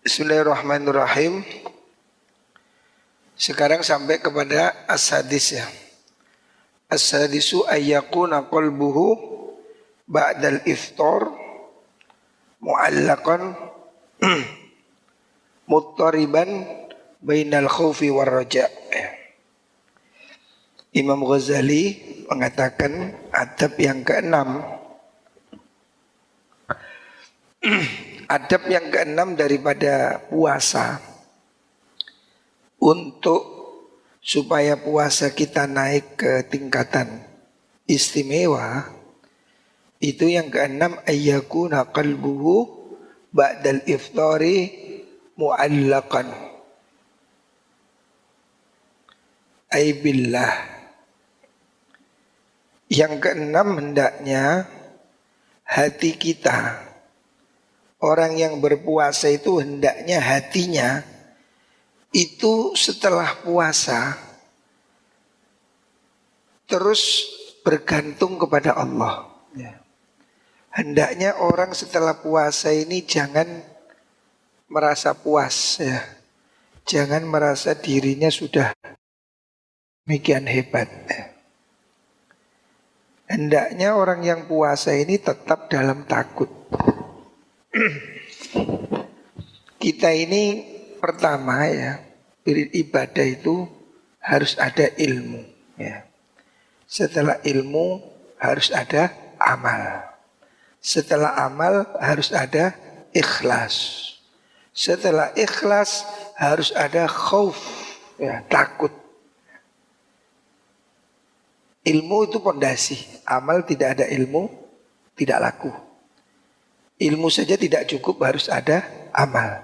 Bismillahirrahmanirrahim. Sekarang sampai kepada as-sadis ya. As-sadisu ayyakuna qalbuhu ba'dal iftar mu'allaqan muttariban bainal khawfi war raja'. Imam Ghazali mengatakan adab yang keenam. Adab yang keenam daripada puasa, untuk supaya puasa kita naik ke tingkatan istimewa, itu yang keenam ayyakuna qalbuhu ba'dal iftari mu'allaqan ay billah. Yang keenam, hendaknya hati kita, orang yang berpuasa itu hendaknya hatinya itu setelah puasa terus bergantung kepada Allah. Hendaknya orang setelah puasa ini jangan merasa puas ya. Jangan merasa dirinya sudah demikian hebat. Hendaknya orang yang puasa ini tetap dalam takut. Kita ini pertama ya, beribadah itu harus ada ilmu ya. Setelah ilmu harus ada amal. Setelah amal harus ada ikhlas. Setelah ikhlas harus ada khauf ya, takut. Ilmu itu pondasi. Amal tidak ada ilmu tidak laku. Ilmu saja tidak cukup, harus ada amal.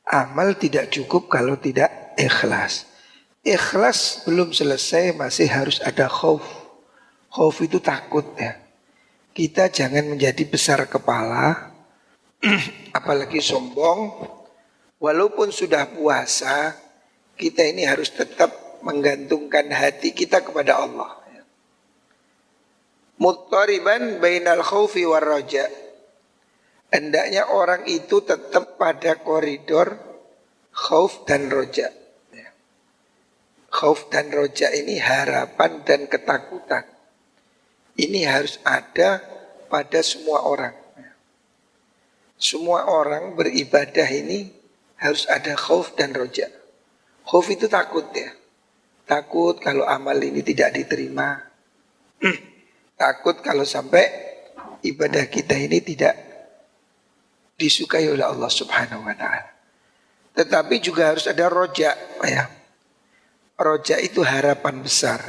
Amal tidak cukup kalau tidak ikhlas. Ikhlas belum selesai, masih harus ada khauf. Khauf itu takut ya. Kita jangan menjadi besar kepala, apalagi sombong. Walaupun sudah puasa, kita ini harus tetap menggantungkan hati kita kepada Allah. Muttariban bainal khaufi war raja'. Hendaknya orang itu tetap pada koridor khauf dan roja. Khauf dan roja ini harapan dan ketakutan. Ini harus ada pada semua orang. Semua orang beribadah ini harus ada khauf dan roja. Khauf itu takut ya. Takut kalau amal ini tidak diterima. Takut kalau sampai ibadah kita ini tidak disukai oleh Allah Subhanahu wa ta'ala. Tetapi juga harus ada roja ya. Roja itu harapan besar.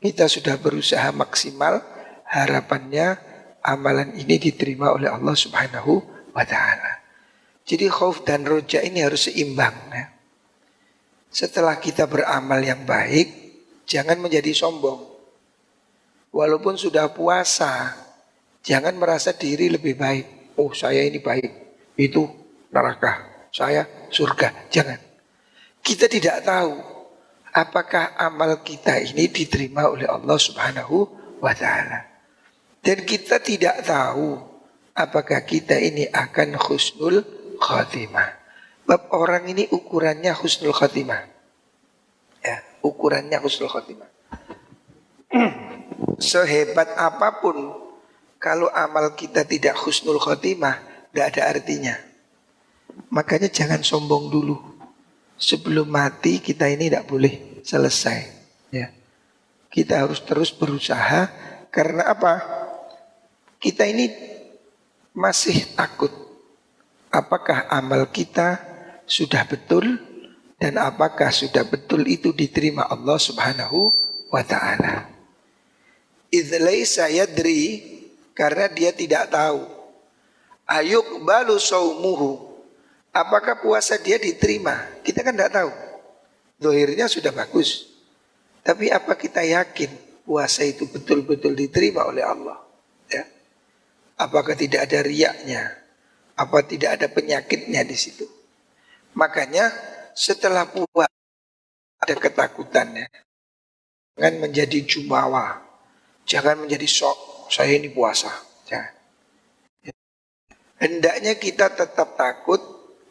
Kita sudah berusaha maksimal, harapannya amalan ini diterima oleh Allah Subhanahu wa ta'ala. Jadi khauf dan roja ini harus seimbang ya. Setelah kita beramal yang baik, jangan menjadi sombong. Walaupun sudah puasa, jangan merasa diri lebih baik. Oh, saya ini baik, itu neraka, saya surga. Jangan. Kita tidak tahu apakah amal kita ini diterima oleh Allah Subhanahu wa ta'ala. Dan kita tidak tahu apakah kita ini akan husnul khatimah. Bab orang ini ukurannya husnul khatimah. Ya, ukurannya husnul khatimah. Sehebat apapun, kalau amal kita tidak husnul khotimah, tidak ada artinya. Makanya jangan sombong dulu. Sebelum mati kita ini tidak boleh selesai ya. Kita harus terus berusaha. Karena apa? Kita ini masih takut. Apakah amal kita sudah betul, dan apakah sudah betul itu diterima Allah Subhanahu wa ta'ala. Idlaisa yadri, karena dia tidak tahu. Ayuk balu saumuhu, apakah puasa dia diterima? Kita kan tidak tahu. Zahirnya sudah bagus, tapi apa kita yakin puasa itu betul-betul diterima oleh Allah? Ya. Apakah tidak ada riyaknya? Apa tidak ada penyakitnya di situ? Makanya setelah puasa ada ketakutannya. Jangan menjadi jumawa. Jangan menjadi sok, saya ini puasa. Jangan. Hendaknya kita tetap takut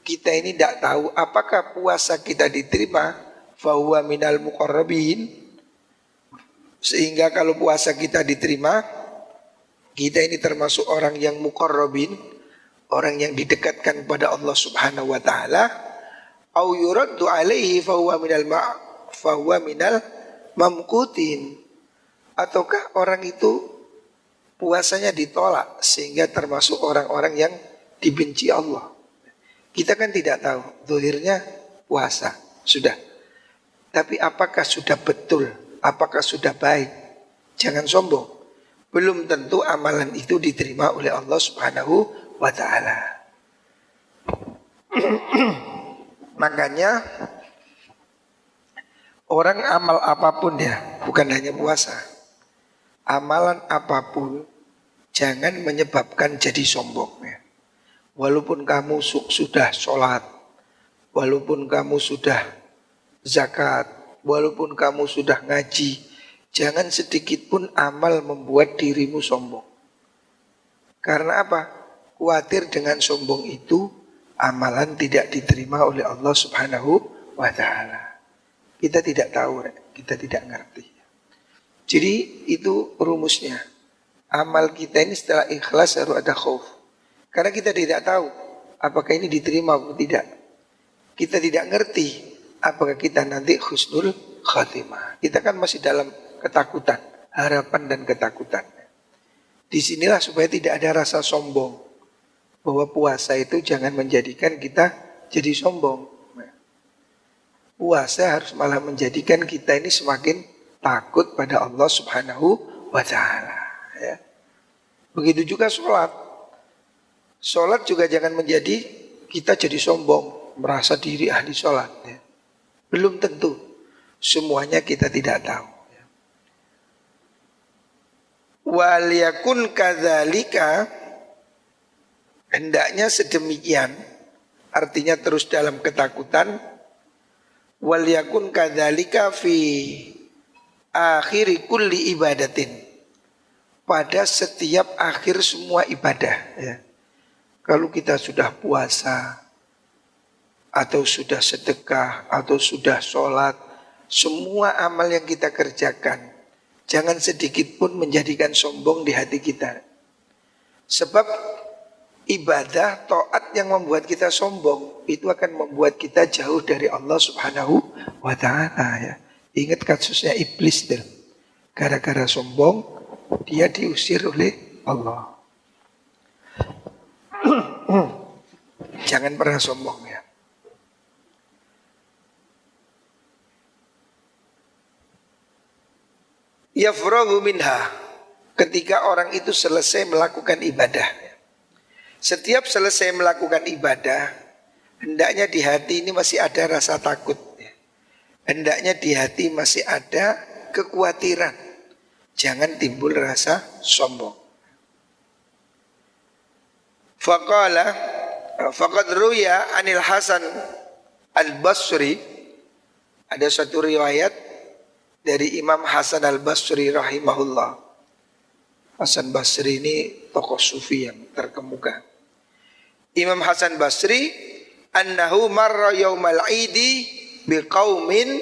kita ini tidak tahu apakah puasa kita diterima, fahuwa minal muqarrabin, sehingga kalau puasa kita diterima, kita ini termasuk orang yang muqarrabin, orang yang didekatkan kepada Allah Subhanahu wa taala, au yuraddu alaihi fahuwa minal mamqutin, ataukah orang itu puasanya ditolak sehingga termasuk orang-orang yang dibenci Allah. Kita kan tidak tahu, zahirnya puasa sudah, tapi apakah sudah betul, apakah sudah baik? Jangan sombong. Belum tentu amalan itu diterima oleh Allah Subhanahu wa ta'ala. Makanya orang amal apapun ya, bukan hanya puasa, amalan apapun jangan menyebabkan jadi sombong ya. Walaupun kamu sudah sholat, walaupun kamu sudah zakat, walaupun kamu sudah ngaji, jangan sedikit pun amal membuat dirimu sombong. Karena apa? Khawatir dengan sombong itu amalan tidak diterima oleh Allah Subhanahu wa ta'ala. Kita tidak tahu, kita tidak ngerti. Jadi itu rumusnya. Amal kita ini setelah ikhlas harus ada khauf. Karena kita tidak tahu apakah ini diterima atau tidak. Kita tidak ngerti apakah kita nanti husnul khatimah. Kita kan masih dalam ketakutan, harapan dan ketakutan. Disinilah supaya tidak ada rasa sombong, bahwa puasa itu jangan menjadikan kita jadi sombong. Puasa harus malah menjadikan kita ini semakin takut pada Allah Subhanahu wa ta'ala ya. Begitu juga sholat. Sholat juga jangan menjadi kita jadi sombong, merasa diri ahli sholat ya. Belum tentu, semuanya kita tidak tahu ya. Wal yakun kadzalika, hendaknya sedemikian, artinya terus dalam ketakutan. Wal yakun kadzalika fi akhiri kulli ibadatin, pada setiap akhir semua ibadah ya. Kalau kita sudah puasa, atau sudah sedekah, atau sudah sholat, semua amal yang kita kerjakan, jangan sedikit pun menjadikan sombong di hati kita. Sebab ibadah, taat yang membuat kita sombong, itu akan membuat kita jauh dari Allah Subhanahu wa ta'ala ya. Ingat kasusnya iblis deh. Gara-gara sombong, dia diusir oleh Allah. Jangan pernah sombong ya. Yafragu minha, ketika orang itu selesai melakukan ibadah. Setiap selesai melakukan ibadah, hendaknya di hati ini masih ada rasa takut. Hendaknya di hati masih ada kekhawatiran. Jangan timbul rasa sombong. Faqad ruya anil Hasan al-Basri, ada satu riwayat dari Imam Hasan al-Basri rahimahullah. Hasan Basri ini tokoh sufi yang terkemuka. Imam Hasan Basri annahu marra yaumal idi biqaumin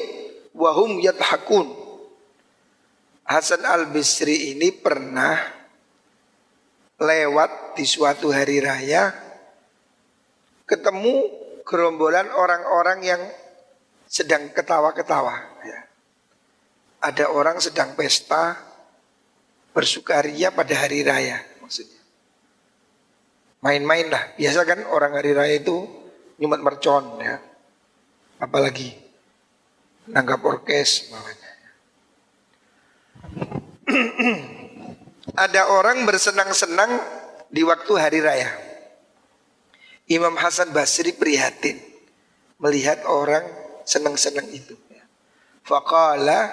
wa hum yadhakun. Hasan al-Basri ini pernah lewat di suatu hari raya, ketemu gerombolan orang-orang yang sedang ketawa-ketawa ya. Ada orang sedang pesta bersukaria pada hari raya maksudnya. Main-main lah. Biasa kan orang hari raya itu nyumet mercon ya. Apalagi nanggap orkes makanya. Ada orang bersenang-senang di waktu hari raya. Imam Hasan Basri prihatin melihat orang senang-senang itu. Faqala,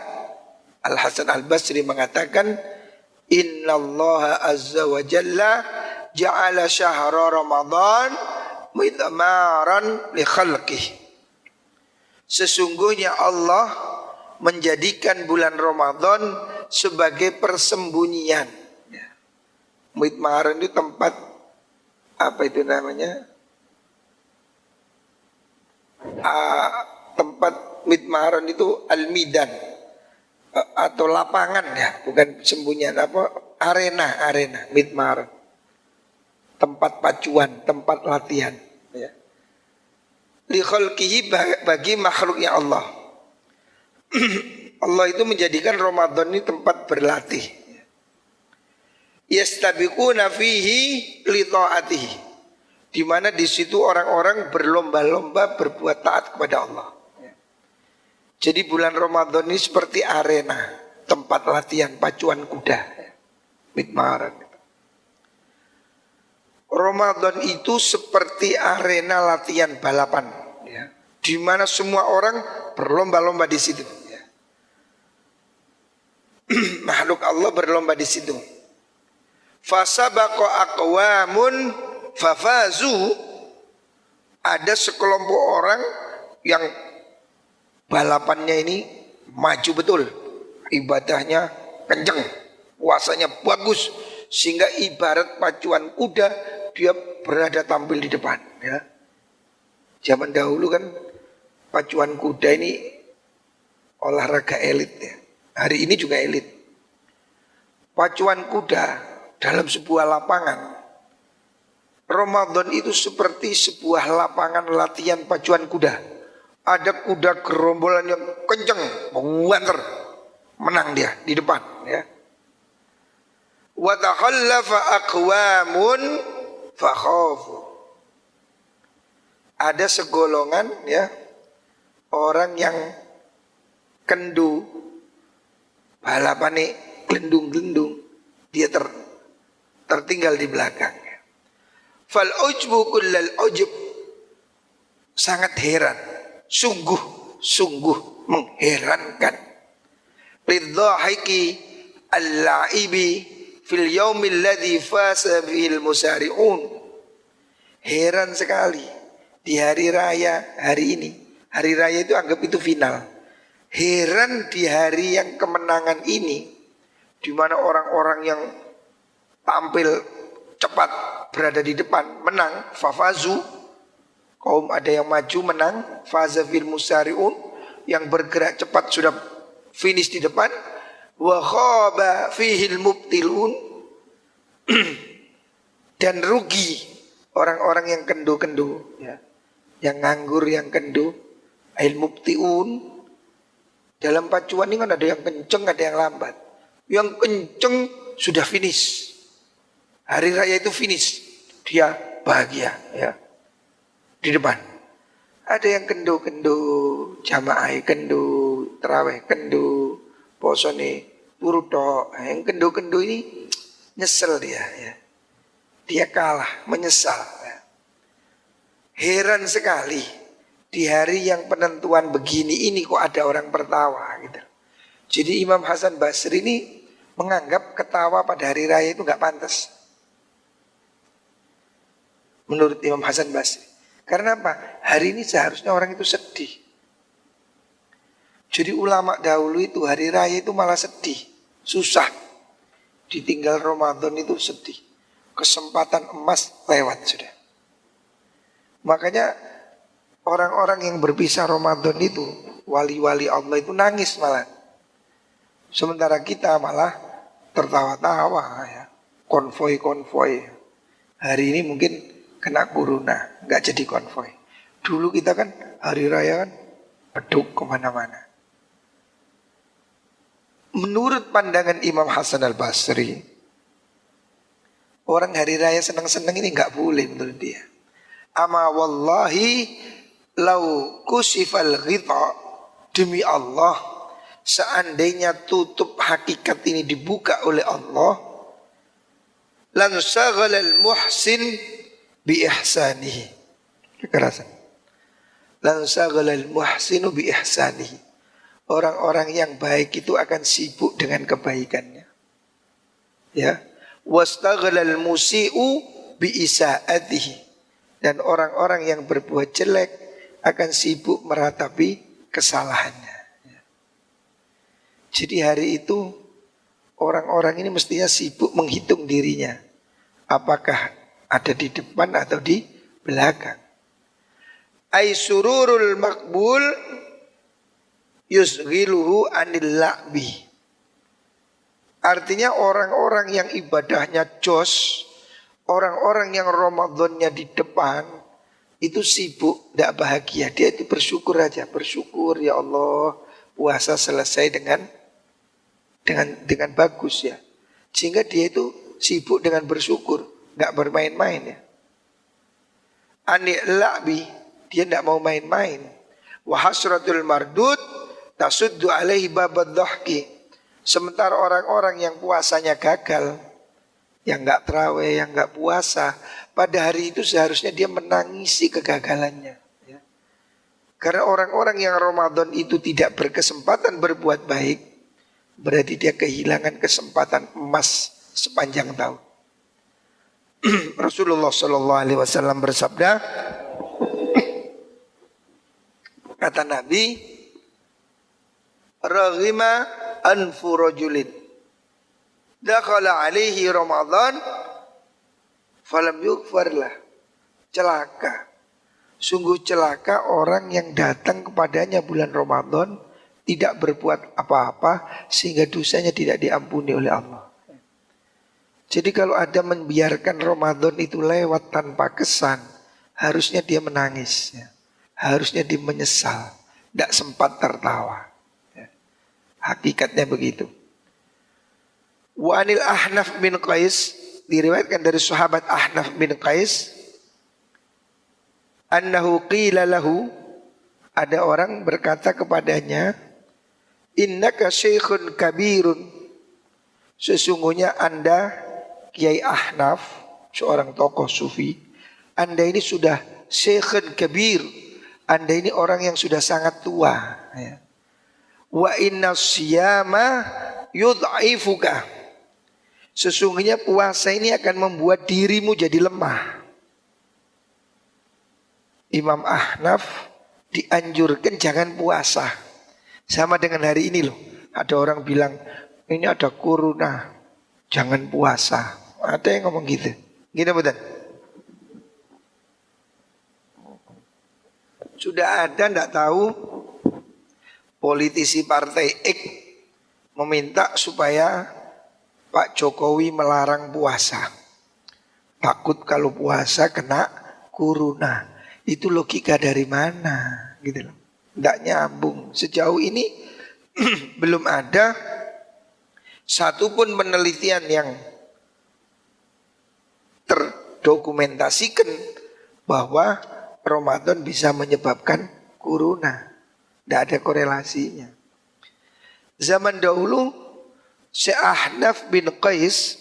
Al-Hasan Al-Basri mengatakan, Innallaha azza wa jalla ja'ala syahra Ramadan midmaran li khalqih. Sesungguhnya Allah menjadikan bulan Ramadan sebagai persembunyian. Midmaran itu tempat, apa itu namanya? tempat midmaron itu al-midan, atau lapangan ya, bukan sembunyian apa, arena midmaron, tempat pacuan, tempat latihan ya. Li khalqihi, bagi makhluknya Allah. Allah itu menjadikan Ramadan ini tempat berlatih. Yastabiquna fihi li ta'atihi, di mana di situ orang-orang berlomba-lomba berbuat taat kepada Allah. Jadi bulan Ramadan ini seperti arena, tempat latihan pacuan kuda, midmaran. Ramadan itu seperti arena latihan balapan, ya, di mana semua orang berlomba-lomba di situ. Ya. Makhluk Allah berlomba di situ. Fasabaqa aqwamun fafazu, ada sekelompok orang yang balapannya ini maju betul, ibadahnya kenceng, puasanya bagus, sehingga ibarat pacuan kuda dia berada tampil di depan ya. Zaman dahulu kan pacuan kuda ini olahraga elit ya. Hari ini juga elit. Pacuan kuda dalam sebuah lapangan. Ramadan itu seperti sebuah lapangan latihan pacuan kuda. Ada kuda gerombolan yang kenceng, menguanter, menang dia di depan ya. Wa takhallafa aqwamun fakhafu, ada segolongan ya, orang yang kendu, balapane glendung-glendung, dia tertinggal di belakang. Fal ujbu kullal ujub, sangat heran, sungguh mengherankan. Lidzahiki al-la'ibi fil yaumil ladzi fasa fil musari'un, heran sekali di hari raya hari ini. Hari raya itu anggap itu final. Heran di hari yang kemenangan ini, di mana orang-orang yang tampil cepat berada di depan menang, fafazu, kaum ada yang maju menang, faza fil musari'un, yang bergerak cepat sudah finish di depan, wa khaba fihil mubtilun, dan rugi orang-orang yang kendu-kendu ya, yang nganggur, yang kendu, al mubtiun. Dalam pacuan ini kan ada yang kenceng, ada yang lambat. Yang kenceng sudah finish, hari raya itu finish, dia bahagia ya di depan. Ada yang kendu-kendu, jamaah kendu, terawih kendu, posone turu tok. Yang kendu-kendu ini nyesel dia ya. Dia kalah, menyesal ya. Heran sekali di hari yang penentuan begini ini kok ada orang tertawa gitu. Jadi Imam Hasan Basri ini menganggap ketawa pada hari raya itu nggak pantas. Menurut Imam Hasan Basri. Karena apa? Hari ini seharusnya orang itu sedih. Jadi ulama dahulu itu hari raya itu malah sedih, susah. Ditinggal Ramadan itu sedih. Kesempatan emas lewat sudah. Makanya orang-orang yang berpisah Ramadan itu, wali-wali Allah itu nangis malah. Sementara kita malah tertawa-tawa ya. Konvoi-konvoi. Hari ini mungkin kena corona, nggak jadi konvoi. Dulu kita kan hari raya kan beduk kemana-mana. Menurut pandangan Imam Hasan al-Basri, orang hari raya senang-senang ini nggak boleh menurut dia. Ama wallahi lau kusifal ghita, demi Allah, seandainya tutup hakikat ini dibuka oleh Allah, lan saghalal muhsin bi ihsanihi. Kekerasan. Lan saghalal muhsinu bi ihsanihi. Orang-orang yang baik itu akan sibuk dengan kebaikannya. Ya. Wastaghalal musii'u bi isaatihi. Dan orang-orang yang berbuat jelek akan sibuk meratapi kesalahannya. Ya. Jadi hari itu orang-orang ini mestinya sibuk menghitung dirinya. Apakah ada di depan atau di belakang. Ai sururul makbul yusghiluhu anil la'bi. Artinya orang-orang yang ibadahnya jos, orang-orang yang Ramadannya di depan, itu sibuk, tidak bahagia. Dia itu bersyukur aja, bersyukur ya Allah puasa selesai dengan bagus ya. Sehingga dia itu sibuk dengan bersyukur, nggak bermain-main ya. Anil la'bi, dia tidak mau main-main. Wa hasratul mardud tasuddu alaihi babad dhahki. Sementara orang-orang yang puasanya gagal, yang nggak terawih, yang nggak puasa, pada hari itu seharusnya dia menangisi kegagalannya ya. Karena orang-orang yang Ramadan itu tidak berkesempatan berbuat baik, berarti dia kehilangan kesempatan emas sepanjang tahun. Rasulullah Shallallahu Alaihi Wasallam bersabda, kata Nabi, raghima anfu rajulin dakhala alaihi Ramadan falam yughfarlah. Celaka, sungguh celaka orang yang datang kepadanya bulan Ramadan tidak berbuat apa-apa sehingga dosanya tidak diampuni oleh Allah. Jadi kalau ada membiarkan Ramadan itu lewat tanpa kesan, harusnya dia menangis ya. Harusnya dia menyesal, tidak sempat tertawa ya. Hakikatnya begitu. Wa anil Ahnaf bin Qais, diriwayatkan dari sahabat Ahnaf bin Qais, annahu qila lahu, ada orang berkata kepadanya, innaka syekhun kabirun, sesungguhnya Anda Kiai Ahnaf, seorang tokoh sufi, Anda ini sudah syekhun kabir, Anda ini orang yang sudah sangat tua ya. Wa inna siyama yudha'ifuka, sesungguhnya puasa ini akan membuat dirimu jadi lemah. Imam Ahnaf dianjurkan jangan puasa. Sama dengan hari ini loh, ada orang bilang ini ada corona, jangan puasa. Ada yang ngomong gitu. Gini betul. Sudah ada ndak tahu politisi partai X meminta supaya Pak Jokowi melarang puasa. Takut kalau puasa kena corona. Itu logika dari mana gitu loh. Ndak nyambung. Sejauh ini belum ada satupun penelitian yang terdokumentasikan bahwa Ramadan bisa menyebabkan corona. Tidak ada korelasinya. Zaman dahulu Syekh Ahnaf bin Qais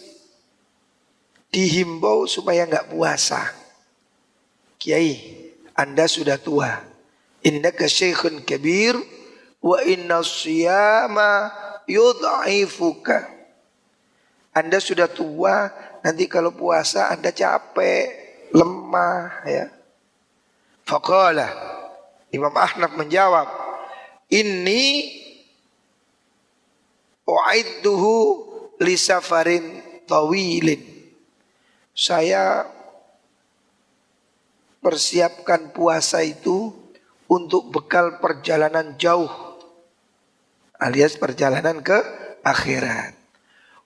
dihimbau supaya nggak puasa. Kiai, Anda sudah tua. Innaka syekhun kabir wa inna siyama yudha'ifuka. Anda sudah tua, nanti kalau puasa Anda capek, lemah ya. Faqala, Imam Ahnaf menjawab, inni u'idduhu li safarin tawilin. Saya persiapkan puasa itu untuk bekal perjalanan jauh, alias perjalanan ke akhirat.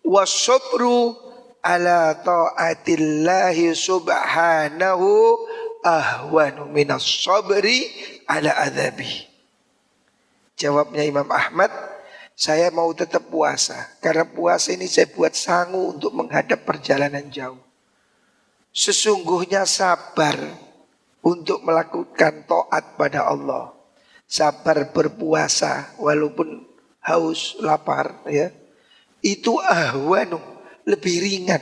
Wasabru ala ta'atillahi subhanahu ahwanu minas sabri ala adzabi. Jawabnya Imam Ahmad, saya mau tetap puasa karena puasa ini saya buat sangu untuk menghadap perjalanan jauh. Sesungguhnya sabar untuk melakukan taat pada Allah, sabar berpuasa walaupun haus, lapar ya, itu ahwanu, lebih ringan,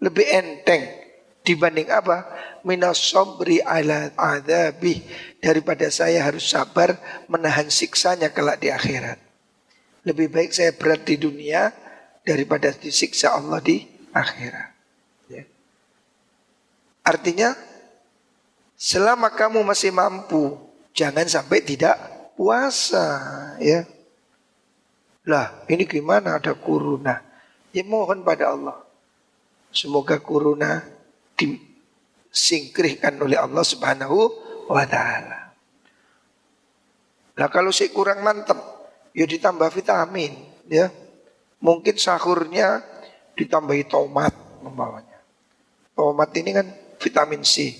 lebih enteng dibanding apa? Minas sabri ala adzabi, daripada saya harus sabar menahan siksanya kelak di akhirat. Lebih baik saya berat di dunia daripada disiksa Allah di akhirat ya. Artinya selama kamu masih mampu, jangan sampai tidak puasa ya. Lah ini gimana ada corona? Ya mohon pada Allah, semoga corona disingkirkan oleh Allah Subhanahu wa ta'ala. Nah kalau sih kurang mantep, ya ditambah vitamin, ya. Mungkin sahurnya ditambahi tomat umpamanya. Tomat ini kan vitamin C,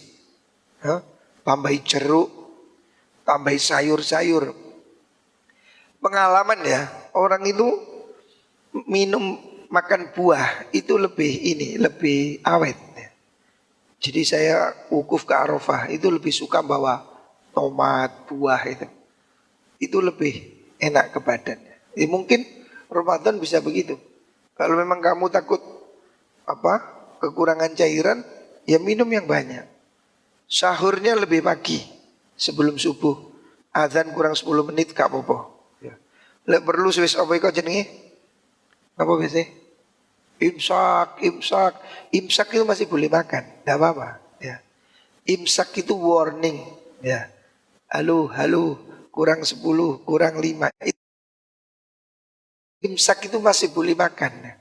ya. Tambahi jeruk, tambahi sayur-sayur. Pengalaman ya, orang itu minum makan buah itu lebih awet. Jadi saya wukuf ke Arafah itu lebih suka bawa tomat, buah itu. Itu lebih enak ke badan. Ya, mungkin Ramadan bisa begitu. Kalau memang kamu takut kekurangan cairan, ya minum yang banyak. Sahurnya lebih pagi sebelum subuh. Azan kurang 10 menit gak apa-apa. Ya. Lek perlu Swiss apa iku jenenge? Apa biasa? Imsak itu masih boleh makan, tidak apa-apa. Ya. Imsak itu warning, ya. Halo, kurang 10, kurang 5. Imsak itu masih boleh makan. Ya.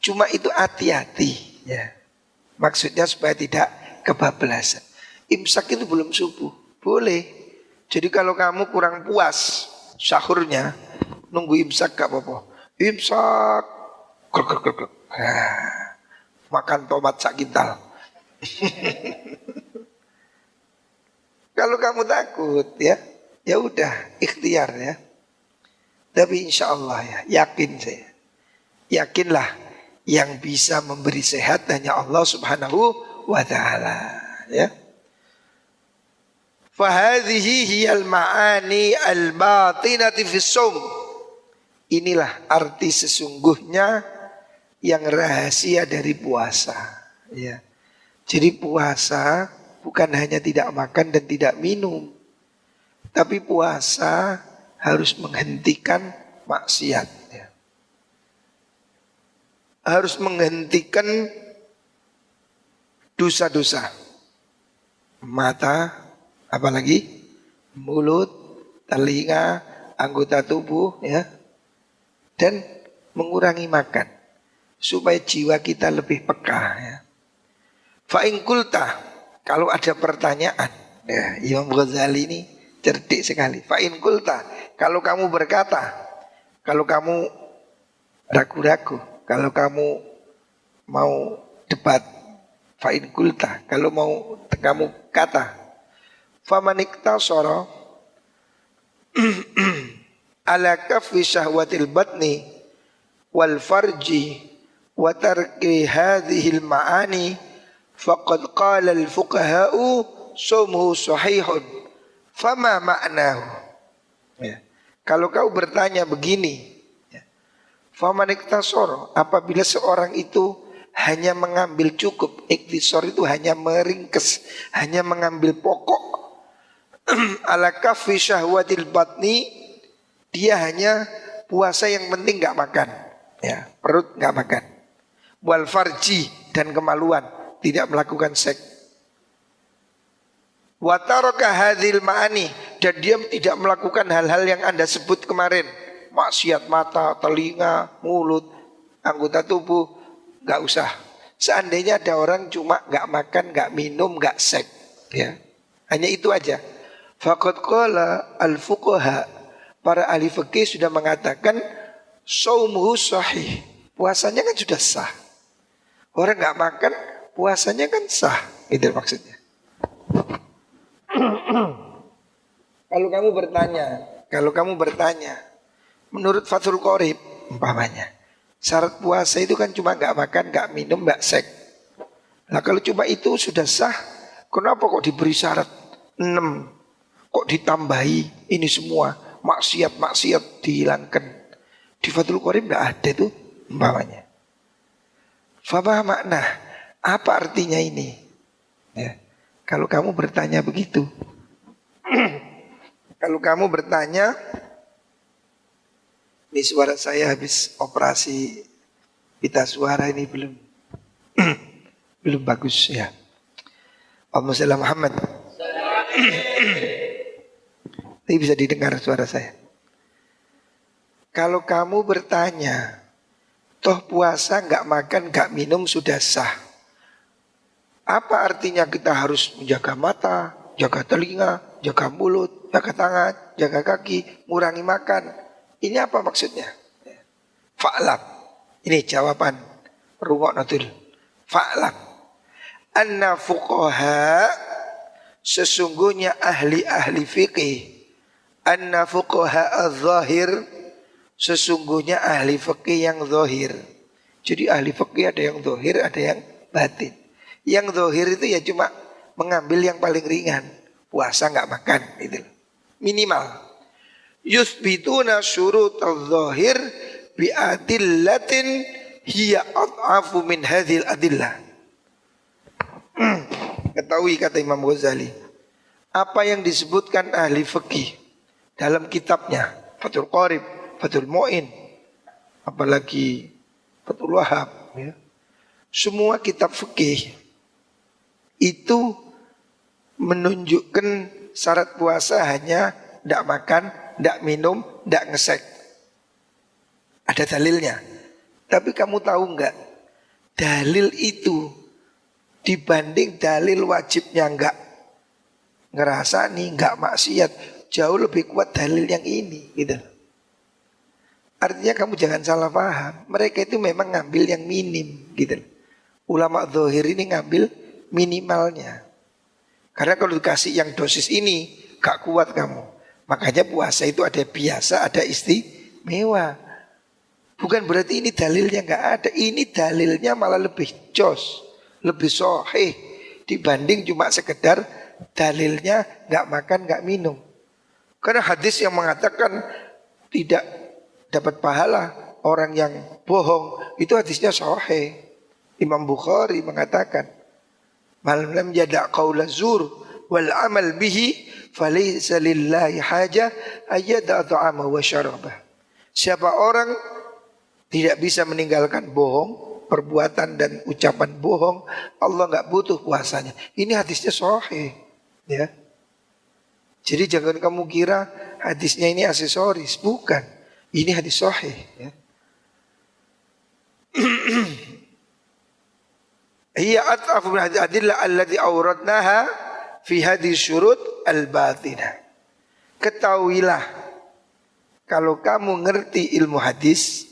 Cuma itu hati-hati, ya. Maksudnya supaya tidak kebablasan. Imsak itu belum subuh, boleh. Jadi kalau kamu kurang puas sahurnya, nunggu imsak gak apa-apa. Imsak. Makan tomat sak kintal. Kalau kamu takut ya udah ikhtiar ya. Tapi insya Allah ya, yakin saya. Yakinlah yang bisa memberi sehat hanya Allah Subhanahu wa ta'ala ya. Fahadhihi hiyal ma'ani al-batinati fis shaum. Inilah arti sesungguhnya yang rahasia dari puasa ya. Jadi puasa bukan hanya tidak makan dan tidak minum, tapi puasa harus menghentikan maksiat ya. Harus menghentikan dosa-dosa. Mata, apalagi mulut, telinga, anggota tubuh ya. Dan mengurangi makan supaya jiwa kita lebih peka ya. Fa'in kulta, kalau ada pertanyaan ya, Imam Ghazali ini cerdik sekali. Fa'in kulta, kalau kamu berkata, kalau kamu ragu-ragu, kalau kamu mau debat, fa'in kulta, kalau mau kamu kata, famanikta soro ala kafi syahwatil batni wal farji wa tarki hadhil ma'ani faqad qala al fuqaha'u sumhu sahihun fama ma'nahu ya. Kalau kau bertanya begini ya. Faman iktasor, apabila seorang itu hanya mengambil cukup, iktisor itu hanya meringkes, hanya mengambil pokok ala kafi syahwatil batni, dia hanya puasa yang penting gak makan ya, perut gak makan. Wal farji, dan kemaluan, tidak melakukan seks. Wa taraka hadhil ma'ani, dan dia tidak melakukan hal-hal yang Anda sebut kemarin. Maksiat mata, telinga, mulut, anggota tubuh, gak usah. Seandainya ada orang cuma gak makan, gak minum, gak seks ya. Hanya itu aja. Faqad qala al-fuqaha, para ahli fikih sudah mengatakan shaumuhu sahih, puasanya kan sudah sah. Orang gak makan, puasanya kan sah. Itu maksudnya. Kalau kamu bertanya, menurut Fathul Qorib umpamanya, syarat puasa itu kan cuma gak makan, gak minum, gak seks. Nah kalau cuma itu sudah sah, kenapa kok diberi syarat 6? Kok ditambahi ini semua, maksiat dihilangkan? Di Fathul Qorib gak ada tuh umpamanya. Fama makna, apa artinya ini? Ya. Kalau kamu bertanya begitu, kalau kamu bertanya, ini suara saya habis operasi pita suara ini belum bagus ya. Allahumma shalli ala Muhammad. Ini bisa didengar suara saya. Kalau kamu bertanya, toh puasa gak makan, gak minum sudah sah, apa artinya kita harus menjaga mata, jaga telinga, jaga mulut, jaga tangan, jaga kaki, ngurangi makan. Ini apa maksudnya? Fa'lam. Ini jawaban rungokno dul. Fa'lam anna fuqaha, sesungguhnya ahli-ahli fikih, anna fuqaha az-zahir, sesungguhnya ahli fikih yang zahir. Jadi ahli fikih ada yang zahir, ada yang batin. Yang zahir itu ya cuma mengambil yang paling ringan, puasa nggak makan gitu. Minimal. Yuthbituna syurut az-zahir bi adillatin hiya ad'afu min hadhil adillah. Ketahui kata Imam Ghazali, apa yang disebutkan ahli fikih dalam kitabnya Fathul Qarib, Fathul Mu'in, apalagi Fathul Wahab, ya. Semua kitab fikih itu menunjukkan syarat puasa hanya tidak makan, tidak minum, tidak ngesek. Ada dalilnya. Tapi kamu tahu enggak, dalil itu dibanding dalil wajibnya enggak ngerasani, enggak maksiat, jauh lebih kuat dalil yang ini gitu. Artinya kamu jangan salah paham. Mereka itu memang ngambil yang minim gitu. Ulama zahir ini ngambil minimalnya. Karena kalau dikasih yang dosis ini gak kuat kamu. Makanya puasa itu ada biasa, ada istimewa. Bukan berarti ini dalilnya gak ada. Ini dalilnya malah lebih jos, lebih sahih dibanding cuma sekedar dalilnya gak makan gak minum. Karena hadis yang mengatakan tidak dapat pahala orang yang bohong, itu hadisnya sahih. Imam Bukhari mengatakan, "Man lam yada' qaula zur wal amal bihi falaysa lillahi haja ayyada ta'ama wa syarabah." Siapa orang tidak bisa meninggalkan bohong, perbuatan dan ucapan bohong, Allah enggak butuh puasanya. Ini hadisnya sahih, ya. Jadi jangan kamu kira hadisnya ini aksesoris, bukan. Ini hadis sahih, ya. Hiya at'afu min hadhihi adillah allati awradnaha fi hadhihi syurut al-batinah. Ketahuilah, kalau kamu ngerti ilmu hadis,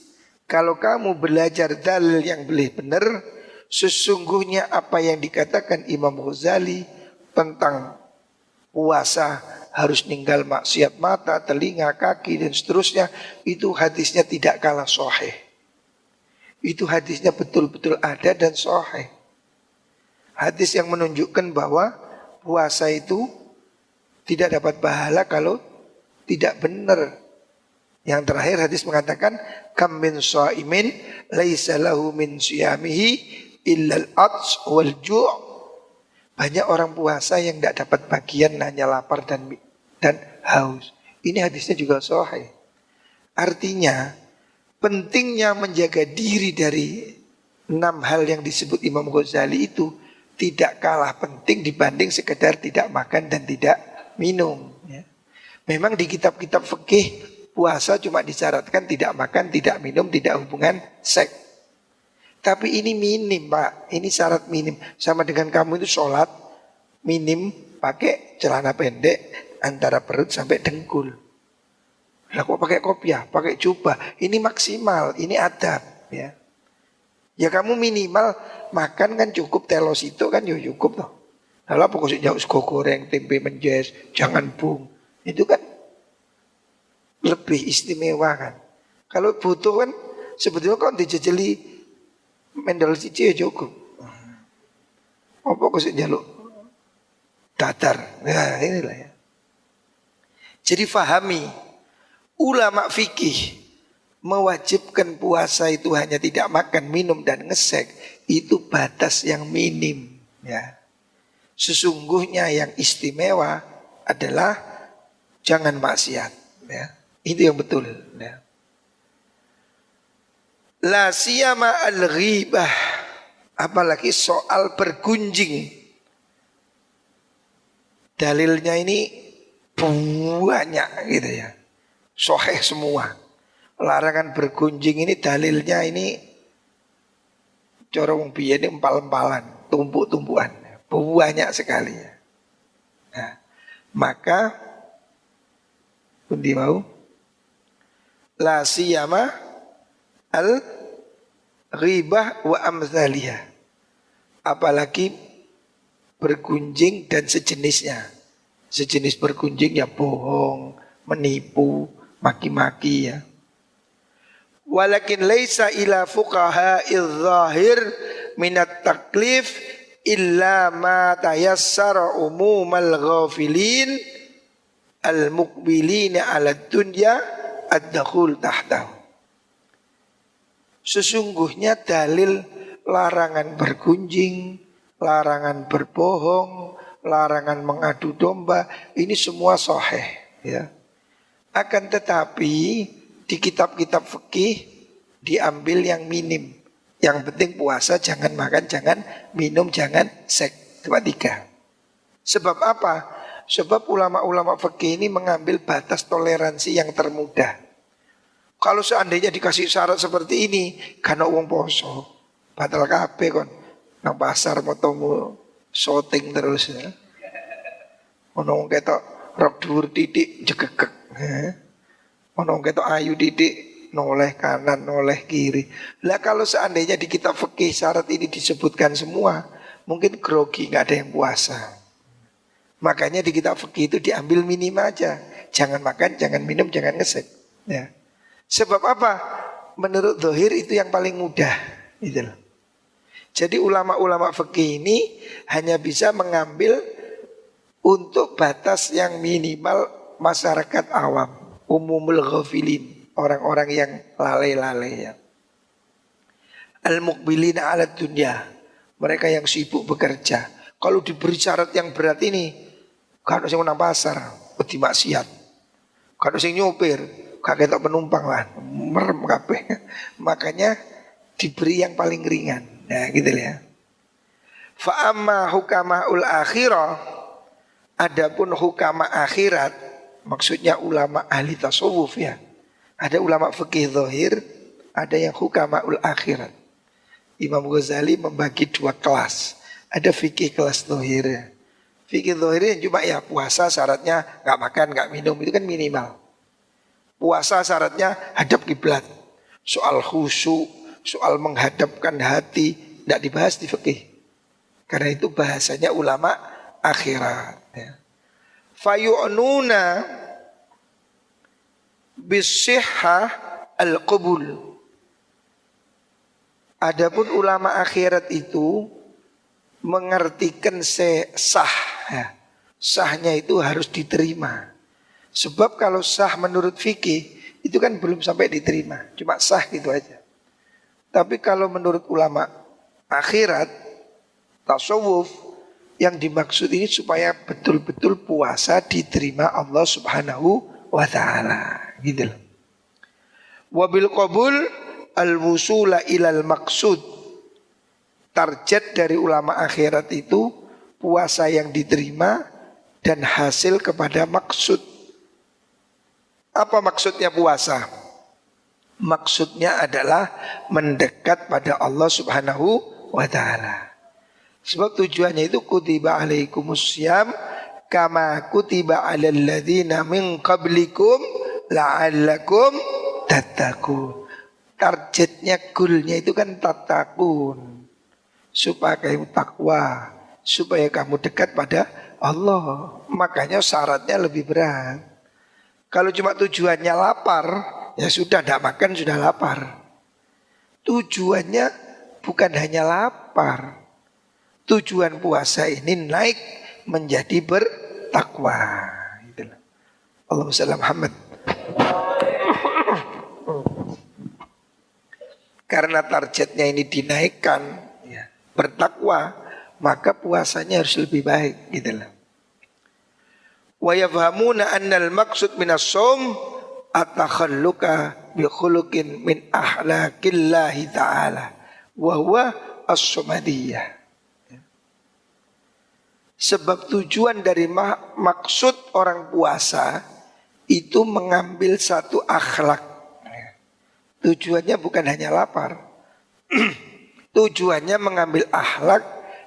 kalau kamu belajar dalil yang benar, sesungguhnya apa yang dikatakan Imam Ghazali tentang puasa harus ninggal maksiat mata, telinga, kaki dan seterusnya, itu hadisnya tidak kalah sahih. Itu hadisnya betul-betul ada dan sahih. Hadis yang menunjukkan bahwa puasa itu tidak dapat pahala kalau tidak benar. Yang terakhir hadis mengatakan, kam min shaimin laisa lahu min siyamihi illa al-'atsy wal ju'. Banyak orang puasa yang tidak dapat bagian hanya lapar dan haus. Ini hadisnya juga sahih. Artinya pentingnya menjaga diri dari 6 hal yang disebut Imam Ghazali itu tidak kalah penting dibanding sekedar tidak makan dan tidak minum, ya. Memang di kitab-kitab fikih puasa cuma disyaratkan tidak makan, tidak minum, tidak hubungan seks. Tapi ini minim, Pak. Ini syarat minim. Sama dengan kamu itu sholat minim pakai celana pendek antara perut sampai dengkul. Lah kok pakai kopiah, pakai jubah. Ini maksimal, ini adab, ya. Ya kamu minimal makan kan cukup, telos itu kan ya cukup toh. Lalu pokoknya jauh sego goreng, tempe menjes, jangan bung. Itu kan lebih istimewa kan. Kalau butuh kan sebetulnya kok dijejeli mendel cici ya cukup. Apa kok sih jaluk datar. Nah inilah ya. Jadi fahami, ulama fikih mewajibkan puasa itu hanya tidak makan, minum dan ngesek, itu batas yang minim, ya. Sesungguhnya yang istimewa adalah jangan maksiat, ya. Itu yang betul, ya. La siyama al-ghibah, apalagi soal bergunjing. Dalilnya ini banyak gitu ya. Sahih semua. Larangan bergunjing ini dalilnya ini cara wong biyen ini empal-empalan, tumpuk-tumpukan. Banyak sekali ya. Nah, maka Pundi mau? La siyama al ghibah wa amthaliha. Apalagi bergunjing dan sejenisnya. Sejenis bergunjing ya bohong, menipu, maki-maki ya. Walakin laisa ila fuqaha'il zahir minat taklif illa ma tayassara umumal ghafilin al-muqbilina ala dunya ad-dakhul tahtahu. Sesungguhnya dalil larangan bergunjing, larangan berbohong, larangan mengadu domba, ini semua sahih ya. Akan tetapi di kitab-kitab fikih diambil yang minim. Yang penting puasa, jangan makan, jangan minum, jangan seks. Cuma 3. Sebab apa? Sebab ulama-ulama fikih ini mengambil batas toleransi yang termudah. Kalau seandainya dikasih syarat seperti ini, karena uang poso, batal kabeh kon. Nang pasar motomu shooting terus ya. Ono ketok rok dhuwur titik jegegek. Ono ketok ayu titik noleh kanan, noleh kiri. Lah kalau seandainya di kitab fikih syarat ini disebutkan semua, mungkin grogi, nggak ada yang puasa. Makanya di kitab fikih itu diambil minim aja. Jangan makan, jangan minum, jangan ngesek. Ya. Sebab apa? Menurut zahir itu yang paling mudah. Gitu loh. Jadi ulama-ulama fikih ini hanya bisa mengambil untuk batas yang minimal masyarakat awam, umumul ghafilin, orang-orang yang lalai-lalai ya. Al-muqbilina ala dunya, mereka yang sibuk bekerja. Kalau diberi syarat yang berat ini, kalau sing nang pasar, wedi maksiat. Kalau sing nyopir, kagak tak penumpang lah, merem kabeh. Makanya diberi yang paling ringan. Nah gitu ya. Fa amma hukamaul akhirah, adapun hukama akhirat, maksudnya ulama ahli tasawuf ya. Ada ulama fikih zahir, ada yang hukamaul akhirat. Imam Ghazali membagi 2 kelas. Ada fikih kelas zahir ya. Fikih zahir yang cuma ya puasa syaratnya nggak makan, nggak minum, itu kan minimal. Puasa syaratnya hadap kiblat. Soal khusyuk, soal menghadapkan hati tidak dibahas di fikih. Karena itu bahasanya ulama akhirat ya. Fayu'nuna bisihhah al-qabul. Adapun ulama akhirat itu mengartikan sah ya. Sahnya itu harus diterima. Sebab kalau sah menurut fikih itu kan belum sampai diterima, cuma sah gitu aja. Tapi kalau menurut ulama akhirat, tasawuf, yang dimaksud ini supaya betul-betul puasa diterima Allah Subhanahu wa ta'ala. Gitu loh. Wabil qabul al-wusula ilal maksud. Target dari ulama akhirat itu puasa yang diterima dan hasil kepada maksud. Apa maksudnya puasa? Maksudnya adalah mendekat pada Allah Subhanahu wa ta'ala. Sebab tujuannya itu kutiba alaikumussyam kama kutiba alal ladzina min qablikum la'allakum tattaqun. Targetnya, goalnya itu kan tattaqun. Supaya kamu takwa, supaya kamu dekat pada Allah. Makanya syaratnya lebih berat. Kalau cuma tujuannya lapar, ya sudah tidak makan sudah lapar. Tujuannya bukan hanya lapar. Tujuan puasa ini naik menjadi bertakwa. Allahumma shalli ala Muhammad. Karena targetnya ini dinaikkan ya, bertakwa, maka puasanya harus lebih baik gitu loh. Wa yafhamuna annal maqsud minas shaum at-takhalluqa bi khuluqin min akhlaqillahi ta'ala wa huwa as-samadiyah. Sebab tujuan dari maksud orang puasa itu mengambil satu akhlak. Tujuannya bukan hanya lapar. Tujuannya mengambil akhlak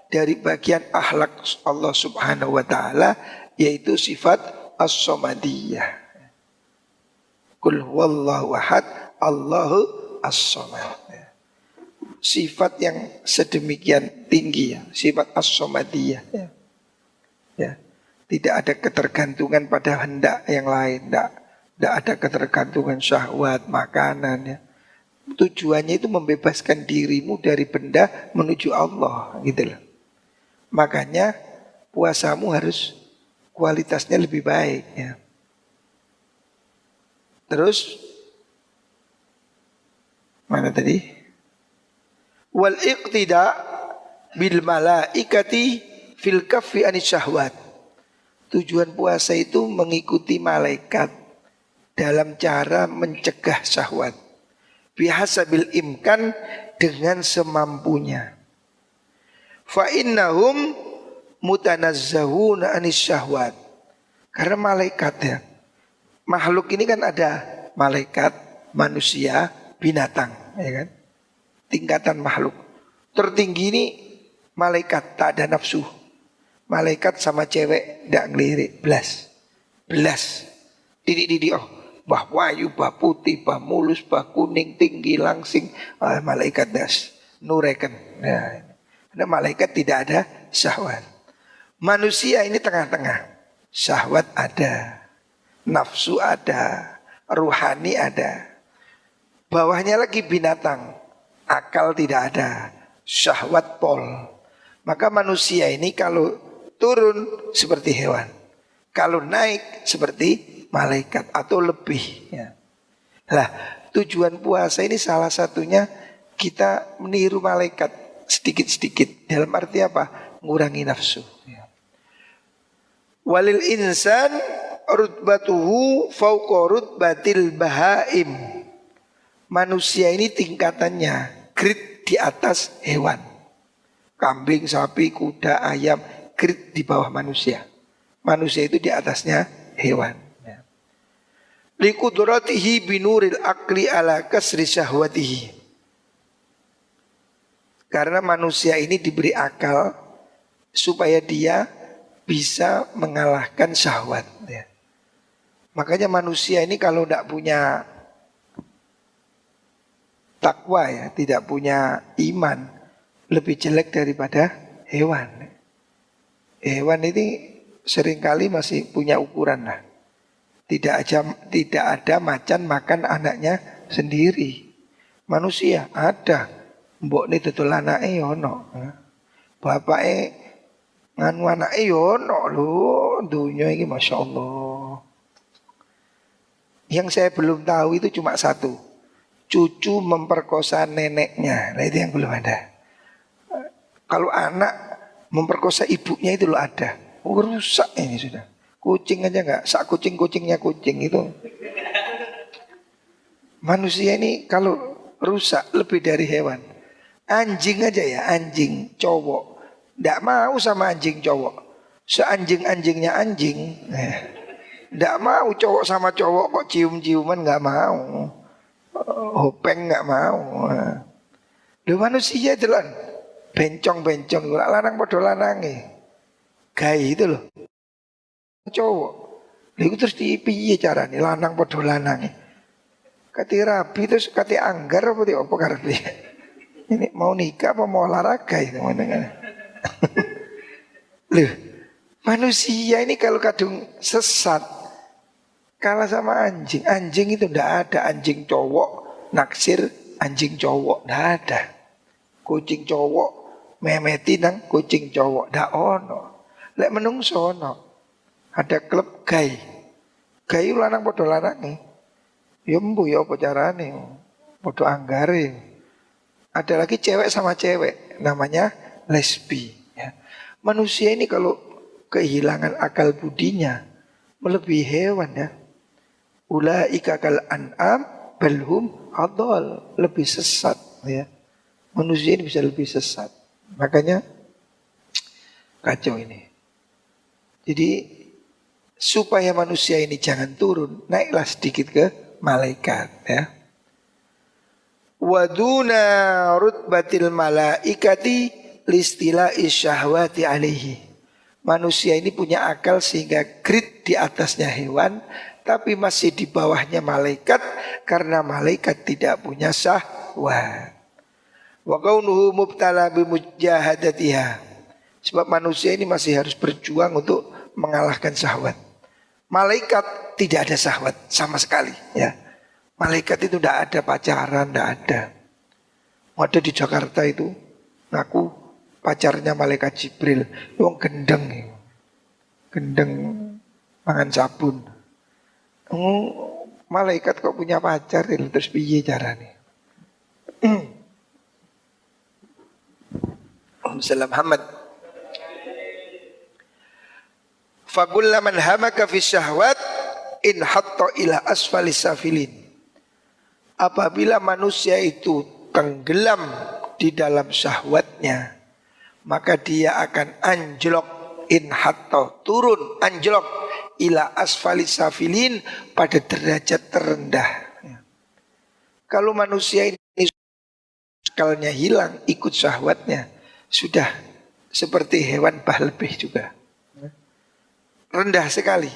dari bagian akhlak Allah Subhanahu wa ta'ala, yaitu sifat as-samadiyah. Qul huwallahu ahad, Allahu as-samad. Sifat yang sedemikian tinggi ya, sifat as-samadiyah ya. Ya. Tidak ada ketergantungan pada hendak yang lain, tidak ada ketergantungan syahwat, makanan ya. Tujuannya itu membebaskan dirimu dari benda menuju Allah gitu loh. Makanya puasamu harus kualitasnya lebih baik ya. Terus mana tadi? Wal iqtida bil malaikati fil kaffi anis syahwat. Tujuan puasa itu mengikuti malaikat dalam cara mencegah syahwat. Bihasabil imkan, dengan semampunya. Fa innahum mutanazzahuna anis syahwat. Karena malaikat ya, makhluk ini kan ada malaikat, manusia, binatang, ya kan? Tingkatan makhluk. Tertinggi ini malaikat, tak ada nafsu. Malaikat sama cewek tidak ngelirik, belas. Didik, oh, bah wayu, bah putih, bah mulus, bah kuning, tinggi, langsing. Malaikat das, nureken. Nah, karena malaikat tidak ada syahwat. Manusia ini tengah-tengah. Syahwat ada, nafsu ada, ruhani ada. Bawahnya lagi binatang, akal tidak ada, syahwat pol. Maka manusia ini kalau turun seperti hewan, kalau naik seperti malaikat atau lebih ya. Lah, tujuan puasa ini salah satunya kita meniru malaikat sedikit-sedikit. Dalam arti apa? Ngurangi nafsu ya. Walil insan rutbatuhu fauqa rutbatil bahaim. Manusia ini tingkatannya grade di atas hewan. Kambing, sapi, kuda, ayam grade di bawah manusia. Manusia itu di atasnya hewan. Liqudratihi binuril akli ala kasri syahwatihi. Karena manusia ini diberi akal supaya dia bisa mengalahkan syahwat ya. Makanya manusia ini kalau tidak punya takwa ya, tidak punya iman, lebih jelek daripada hewan. Hewan ini seringkali masih punya ukuran lah. Tidak ada macan makan anaknya sendiri. Manusia ada. Mbok ini dodol anake ono. Bapake nganu anake ono lho. Dunia ini Masya Allah. Yang saya belum tahu itu cuma satu. Cucu memperkosa neneknya. Nah itu yang belum ada. Kalau anak memperkosa ibunya itu loh ada. Rusak ini sudah. Kucing aja enggak, sak kucing-kucingnya kucing itu. Manusia ini kalau rusak lebih dari hewan. Anjing aja ya, anjing cowok. Enggak mau sama anjing cowok. Seanjing-anjingnya anjing. Enggak mau cowok sama cowok kok cium-ciuman enggak mau. Hopeng enggak mau. Loh manusia itu loh. Bencong-bencong, lanang padha lanange. Gai itu loh. Cowok. Lalu terus piye carane lanang padha lanange. Kati rabi terus kati anggar apa karepe. Ini mau nikah apa mau olahraga itu Loh, manusia ini kalau kadung sesat kalah sama anjing. Anjing itu ndak ada anjing cowok naksir anjing cowok, ndak ada. Kucing cowok memeti nang kucing cowok, ndak ono. Lek menungso ono. Ada klub gay. Gay lanang padha lanange. Ya mbu ya apa carane? Padha anggare. Ada lagi cewek sama cewek, namanya lesbi ya. Manusia ini kalau kehilangan akal budinya melebihi hewan ya. Ulaika kal an'am balhum adall, lebih sesat ya. Manusia ini bisa lebih sesat. Makanya kacau ini. Jadi supaya manusia ini jangan turun, naiklah sedikit ke malaikat ya. Waduna rutbatil malaikati listila'i syahwati alaihi. Manusia ini punya akal sehingga grid di atasnya hewan tapi masih di bawahnya malaikat karena malaikat tidak punya syahwat. Wa kaunuhu mubtala bimujahadatiha. Sebab manusia ini masih harus berjuang untuk mengalahkan syahwat. Malaikat tidak ada syahwat sama sekali, ya. Malaikat itu tidak ada pacaran, tidak ada. Ada di Jakarta itu ngaku pacarnya malaikat Jibril, wong gendeng, gendeng mangan sabun. Malaikat kok punya pacar, terus piye carane? Salam Muhammad. Fakulla man hamaka fi syahwat in hatta ila asfalis safilin. Apabila manusia itu tenggelam di dalam syahwatnya, maka dia akan anjlok, in hatta, turun, anjlok, ila asfalis safilin, pada derajat terendah. Kalau manusia ini akalnya hilang, ikut syahwatnya, sudah seperti hewan bahlebih juga, rendah sekali.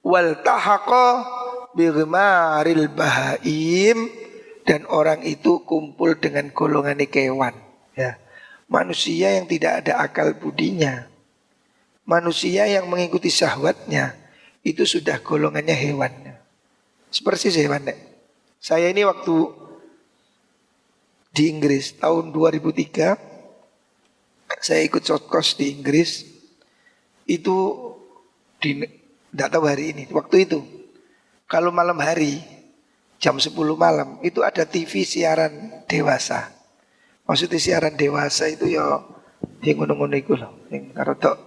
Wal tahaqa bighmaril bahaim, dan orang itu kumpul dengan golongan kewan, ya. Manusia yang tidak ada akal budinya, manusia yang mengikuti syahwatnya, itu sudah golongannya hewan. Seperti hewan. Saya ini waktu di Inggris tahun 2003, saya ikut shortcourse di Inggris. Itu tidak tahu hari ini, waktu itu kalau malam hari jam 10 malam itu ada TV siaran dewasa. Maksudnya siaran dewasa itu ya yang ngono-ngono iku loh, yang karotok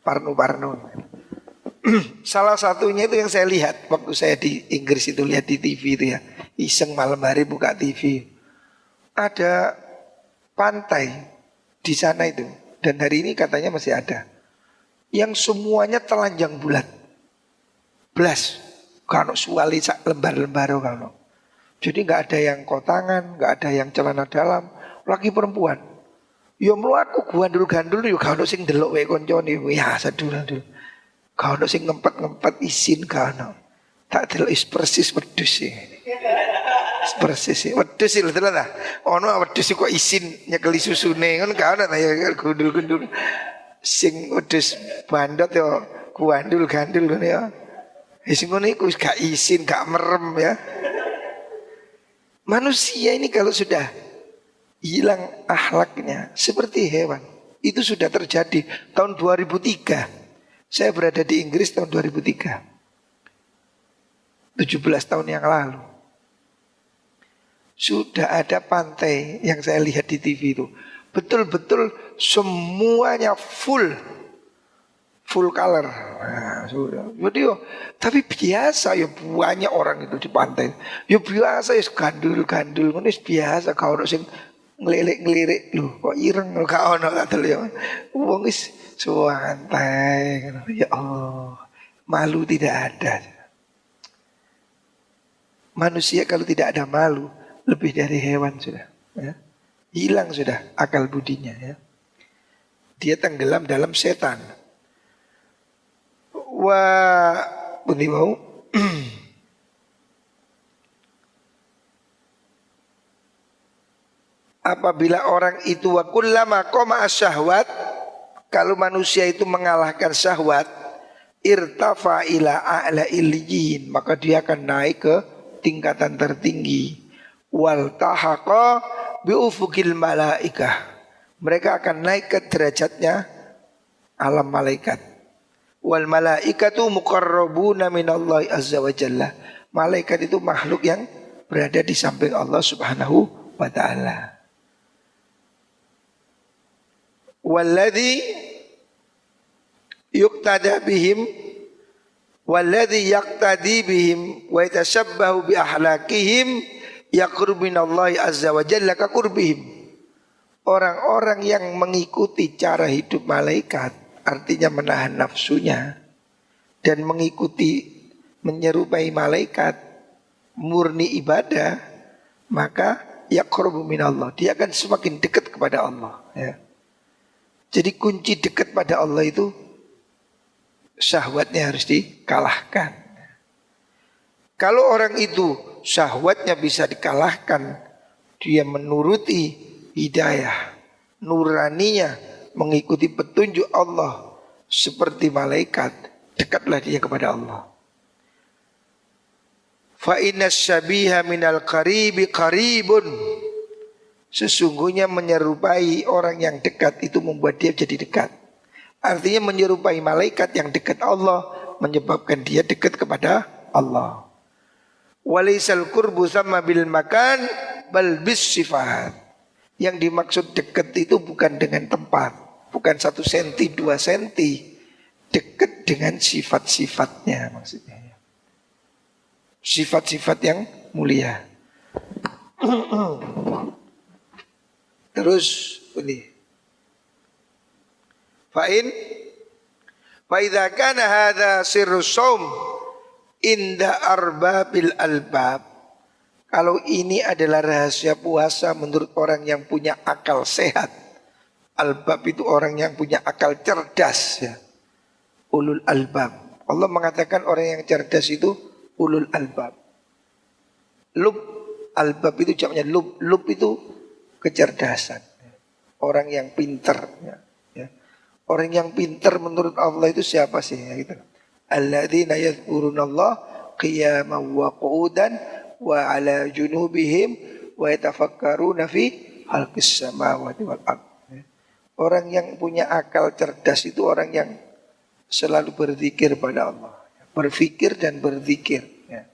parno-parno. Salah satunya itu yang saya lihat waktu saya di Inggris itu, lihat di TV itu ya, iseng malam hari buka TV. Ada pantai di sana itu, dan hari ini katanya masih ada, yang semuanya telanjang bulat, belas, kalau suali sak lembar-lembar kalau. Jadi nggak ada yang kotangan, nggak ada yang celana dalam, laki perempuan. Yo mlaku gandul-gandul yo kalau sing delok wae koncone, ya sadul-sadul. Kalau sing ngempet-ngempet isin kalau. Tak delok persis wedhus sih. Persis sih, wedhus sih lho lah. Ono wedhus kok isin nyekeli susune, kan gak ono ya gundul-gundul. Sing wedhus bandot yo gandul-gandul ngono ya. Sing ngono iku gak isin, gak merem ya. Manusia ini kalau sudah hilang akhlaknya seperti hewan. Itu sudah terjadi tahun 2003. Saya berada di Inggris tahun 2003. 17 tahun yang lalu. Sudah ada pantai yang saya lihat di TV itu. Betul-betul semuanya full color. Nah, sudah. Jadi tapi biasa ya banyak orang itu di pantai. Ya biasa ya gandul-gandul, ini biasa kau orang sing ngelirik-ngelirik lu kok ireng kau orang kata ya. Wong is santai. Ya Allah, malu tidak ada. Manusia kalau tidak ada malu lebih dari hewan sudah. Ya. Hilang sudah akal budinya ya. Dia tenggelam dalam setan. Wah, bunyi mau. Apabila orang itu wa kullama qama asyahwat, kalau manusia itu mengalahkan syahwat, irtafa ila a'la illiyin, maka dia akan naik ke tingkatan tertinggi. Wal tahaqa bi ufukil malaikah, mereka akan naik ke derajatnya alam malaikat. Wal malaikatu muqarrabuna minallahi azza wa jalla, malaikat itu makhluk yang berada di samping Allah subhanahu wa ta'ala. Walladhi yuqtada bihim, walladhi yaqtadi bihim wa yatashabbahu bi ahlakihim yaqrubu minallahi azza wa jalla ka qurbihim. Orang-orang yang mengikuti cara hidup malaikat, artinya menahan nafsunya dan mengikuti menyerupai malaikat, murni ibadah, maka yaqrubu minallah, dia akan semakin dekat kepada Allah ya. Jadi kunci dekat pada Allah itu syahwatnya harus dikalahkan. Kalau orang itu syahwatnya bisa dikalahkan, dia menuruti hidayah, nuraninya mengikuti petunjuk Allah seperti malaikat, dekatlah dia kepada Allah. Fa inna syabiha minal qaribi qaribun. Sesungguhnya menyerupai orang yang dekat itu membuat dia jadi dekat. Artinya menyerupai malaikat yang dekat Allah menyebabkan dia dekat kepada Allah. Walaisal qurbu sama bil makan bal bis sifat. Yang dimaksud dekat itu bukan dengan tempat, bukan 1 senti 2 senti, dekat dengan sifat-sifatnya maksudnya. Sifat-sifat yang mulia. Terus ini. Fa idza kana hadza sirrus shaum inda arbabil albab. Kalau ini adalah rahasia puasa menurut orang yang punya akal sehat. Albab itu orang yang punya akal cerdas ya. Ulul albab. Allah mengatakan orang yang cerdas itu ulul albab. Lub, albab itu jamnya lub. Lub itu kecerdasan. Orang yang pintar ya. Orang yang pintar menurut Allah itu siapa sih ya, gitu. Alladzina yadhkurunallah qiyaman wa qu'udan wa ala junubihim wa yatafakkaruna fi khalqis samawati wal ardh. Orang yang punya akal cerdas itu orang yang selalu berzikir pada Allah, berfikir dan berzikir ya.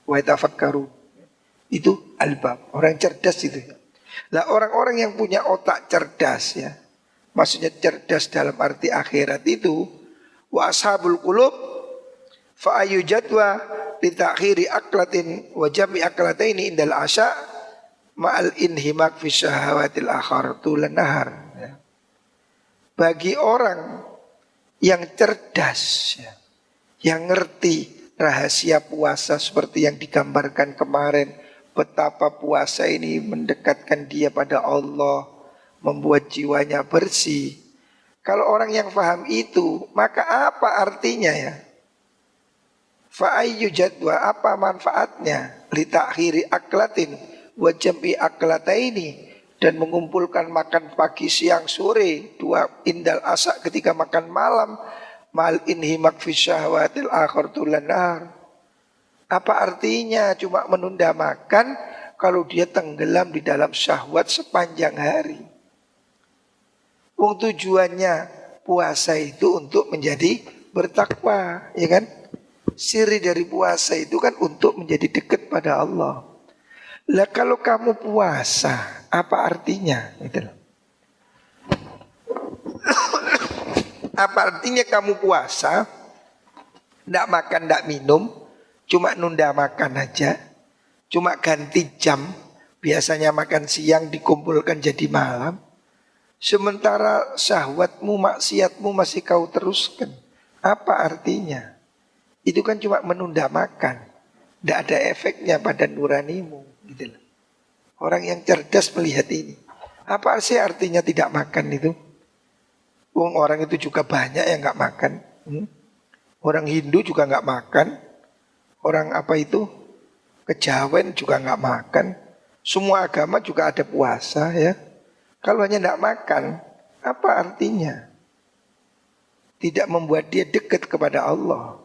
Wa yatafakkarun. Itu albab, orang cerdas itu ya. Lah orang-orang yang punya otak cerdas ya, maksudnya cerdas dalam arti akhirat itu, wa ashabul qulub fa ayu jadwa li ta'khiri aklatin wa jam'i aklataini indal asya ma'al inhimak fi syahawatil akhar tulan nahar ya. Bagi orang yang cerdas ya, yang ngerti rahasia puasa seperti yang digambarkan kemarin, betapa puasa ini mendekatkan dia pada Allah, membuat jiwanya bersih. Kalau orang yang paham itu, maka apa artinya ya? Fa'ayyu jadwa, apa manfaatnya? Li ta'khiri aklatin wa jam'i aklataini, dan mengumpulkan makan pagi, siang, sore, 2 indal asa ketika makan malam, mal inhimak fi syahwatil akhir tulan nahar. Apa artinya cuma menunda makan kalau dia tenggelam di dalam syahwat sepanjang hari? Wong tujuannya puasa itu untuk menjadi bertakwa, ya kan? Siri dari puasa itu kan untuk menjadi dekat pada Allah. Lah kalau kamu puasa, apa artinya? Gitu loh. Apa artinya kamu puasa, ndak makan, ndak minum, cuma nunda makan aja, cuma ganti jam, biasanya makan siang dikumpulkan jadi malam. Sementara syahwatmu, maksiatmu masih kau teruskan. Apa artinya? Itu kan cuma menunda makan, tidak ada efeknya pada nuranimu gitu loh. Orang yang cerdas melihat ini. Apa sih artinya tidak makan itu? Orang itu juga banyak yang nggak makan. Orang Hindu juga nggak makan. Orang apa itu? Kejawen juga nggak makan. Semua agama juga ada puasa ya. Kalau hanya tidak makan, apa artinya? Tidak membuat dia dekat kepada Allah.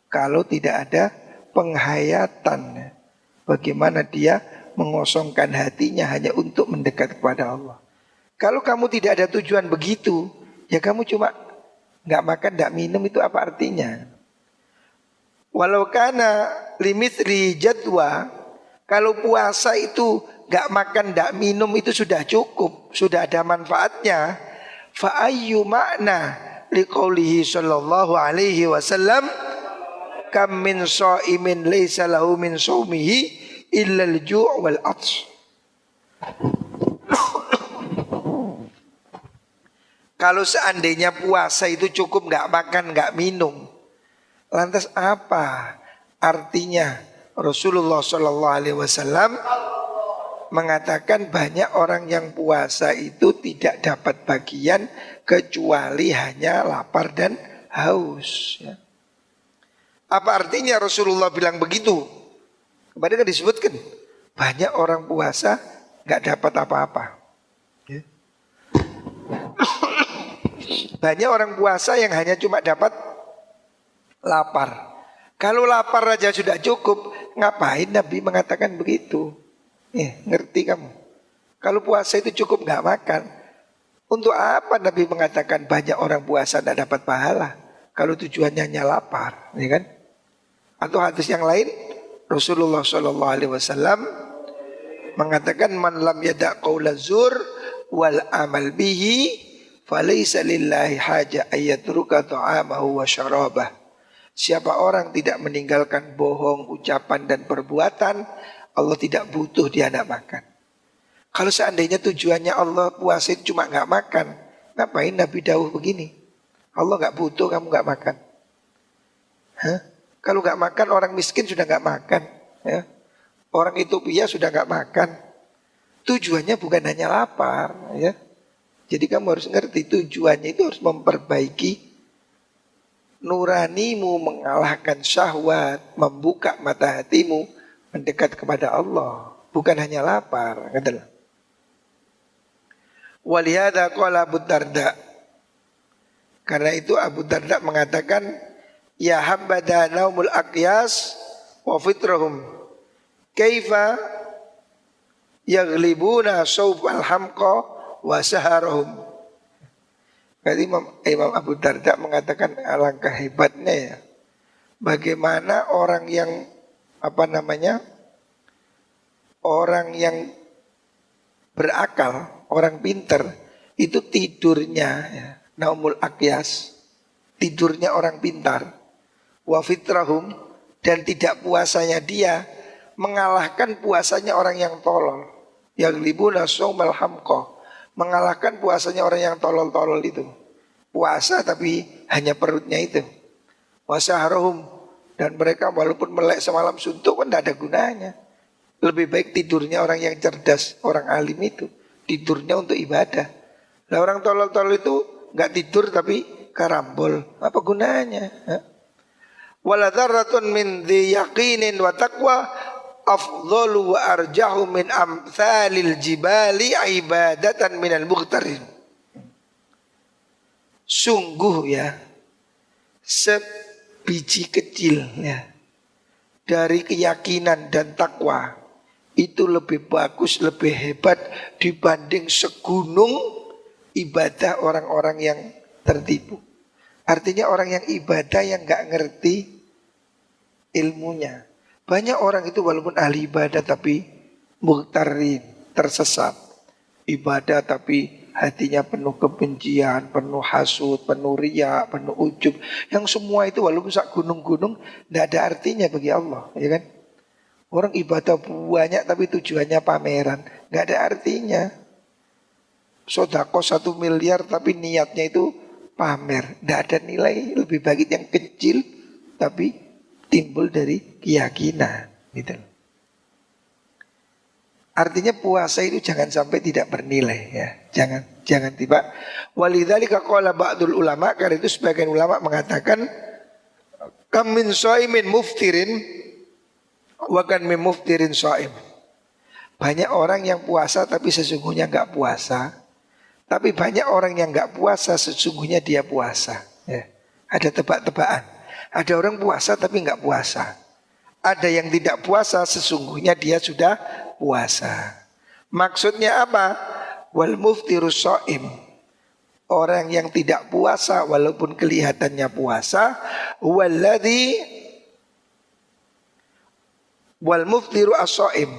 Kalau tidak ada penghayatan, bagaimana dia mengosongkan hatinya hanya untuk mendekat kepada Allah. Kalau kamu tidak ada tujuan begitu, ya kamu cuma nggak makan, nggak minum, itu apa artinya? Walau kana limithli jadwa, kalau puasa itu nggak makan, nggak minum itu sudah cukup, sudah ada manfaatnya. Fa ayyu makna liqaulihi sallallahu alaihi wasallam kam min shaimin laisa lahu min shaumihi illa al-ju' wal 'atsy. Kalau seandainya puasa itu cukup nggak makan, nggak minum, lantas apa artinya? Rasulullah Shallallahu Alaihi Wasallam mengatakan banyak orang yang puasa itu tidak dapat bagian kecuali hanya lapar dan haus. Ya. Apa artinya Rasulullah bilang begitu? Kemarin kan disebutkan banyak orang puasa nggak dapat apa-apa. Ya. Banyak orang puasa yang hanya cuma dapat lapar. Kalau lapar aja sudah cukup, ngapain Nabi mengatakan begitu? Ngerti kamu? Kalau puasa itu cukup nggak makan, untuk apa Nabi mengatakan banyak orang puasa tidak dapat pahala? Kalau tujuannya hanya lapar, ya kan? Atau hadis yang lain, Rasulullah SAW mengatakan man lam yada' qaula zur wal amal bihi falaysa lillahi haja ayatruka ta'amahu wa syarabah. Siapa orang tidak meninggalkan bohong, ucapan dan perbuatan, Allah tidak butuh dia nak makan. Kalau seandainya tujuannya Allah puasa itu cuma nggak makan, ngapain Nabi dawuh begini? Allah nggak butuh kamu nggak makan. Kalau nggak makan orang miskin sudah nggak makan, ya. Orang Ethiopia sudah nggak makan. Tujuannya bukan hanya lapar, ya. Jadi kamu harus ngerti tujuannya itu harus memperbaiki nuranimu, mengalahkan syahwat, membuka mata hatimu, mendekat kepada Allah, bukan hanya lapar. Katalah. Walihada qala Abu Darda. Karena itu Abu Darda mengatakan, ya habada naumul aqyas wa fitrahum kaifa yaglibuna sawfal hamqa wa saharahum. Berarti Imam Abu Darda mengatakan alangkah hebatnya ya, bagaimana orang yang orang yang berakal, orang pinter itu tidurnya ya, naumul aqyas, tidurnya orang pintar, wa fitrahum, dan tidak puasanya dia mengalahkan puasanya orang yang tolol. Yaglibuna sawmal hamqa, mengalahkan puasanya orang yang tolol-tolol itu. Puasa tapi hanya perutnya itu. Wasaharohum, dan mereka walaupun melek semalam suntuk kan tidak ada gunanya. Lebih baik tidurnya orang yang cerdas, orang alim itu. Tidurnya untuk ibadah. Nah orang tolol-tolol itu nggak tidur tapi karambol. Apa gunanya? Wala dzarratun min dzi yaqinin wa taqwa afdhalu wa arjahu min amthalil jibali ibadatan minal mughtarin. Sungguh ya, sebiji kecil ya dari keyakinan dan takwa itu lebih bagus, lebih hebat dibanding segunung ibadah orang-orang yang tertipu. Artinya orang yang ibadah yang nggak ngerti ilmunya. Banyak orang itu walaupun ahli ibadah tapi mughtarin, tersesat. Ibadah tapi hatinya penuh kebencian, penuh hasud, penuh riya, penuh ujub. Yang semua itu walaupun sak gunung-gunung tidak ada artinya bagi Allah, ya kan? Orang ibadah banyak tapi tujuannya pameran, nggak ada artinya. Sodako 1 miliar tapi niatnya itu pamer, tidak ada nilai. Lebih baik yang kecil tapi timbul dari keyakinan, gitu. Artinya puasa itu jangan sampai tidak bernilai ya. Jangan tiba. Walidzalika qala ba'dul ulama, karena itu sebagian ulama mengatakan kam min shaimin muftirin wa kan min muftirin shaim. Banyak orang yang puasa tapi sesungguhnya enggak puasa. Tapi banyak orang yang enggak puasa sesungguhnya dia puasa ya. Ada tebak-tebakan. Ada orang puasa tapi enggak puasa. Ada yang tidak puasa sesungguhnya dia sudah puasa. Maksudnya apa? Wal muftirus shaim. Orang yang tidak puasa walaupun kelihatannya puasa, walladzi wal muftiru as-shaim.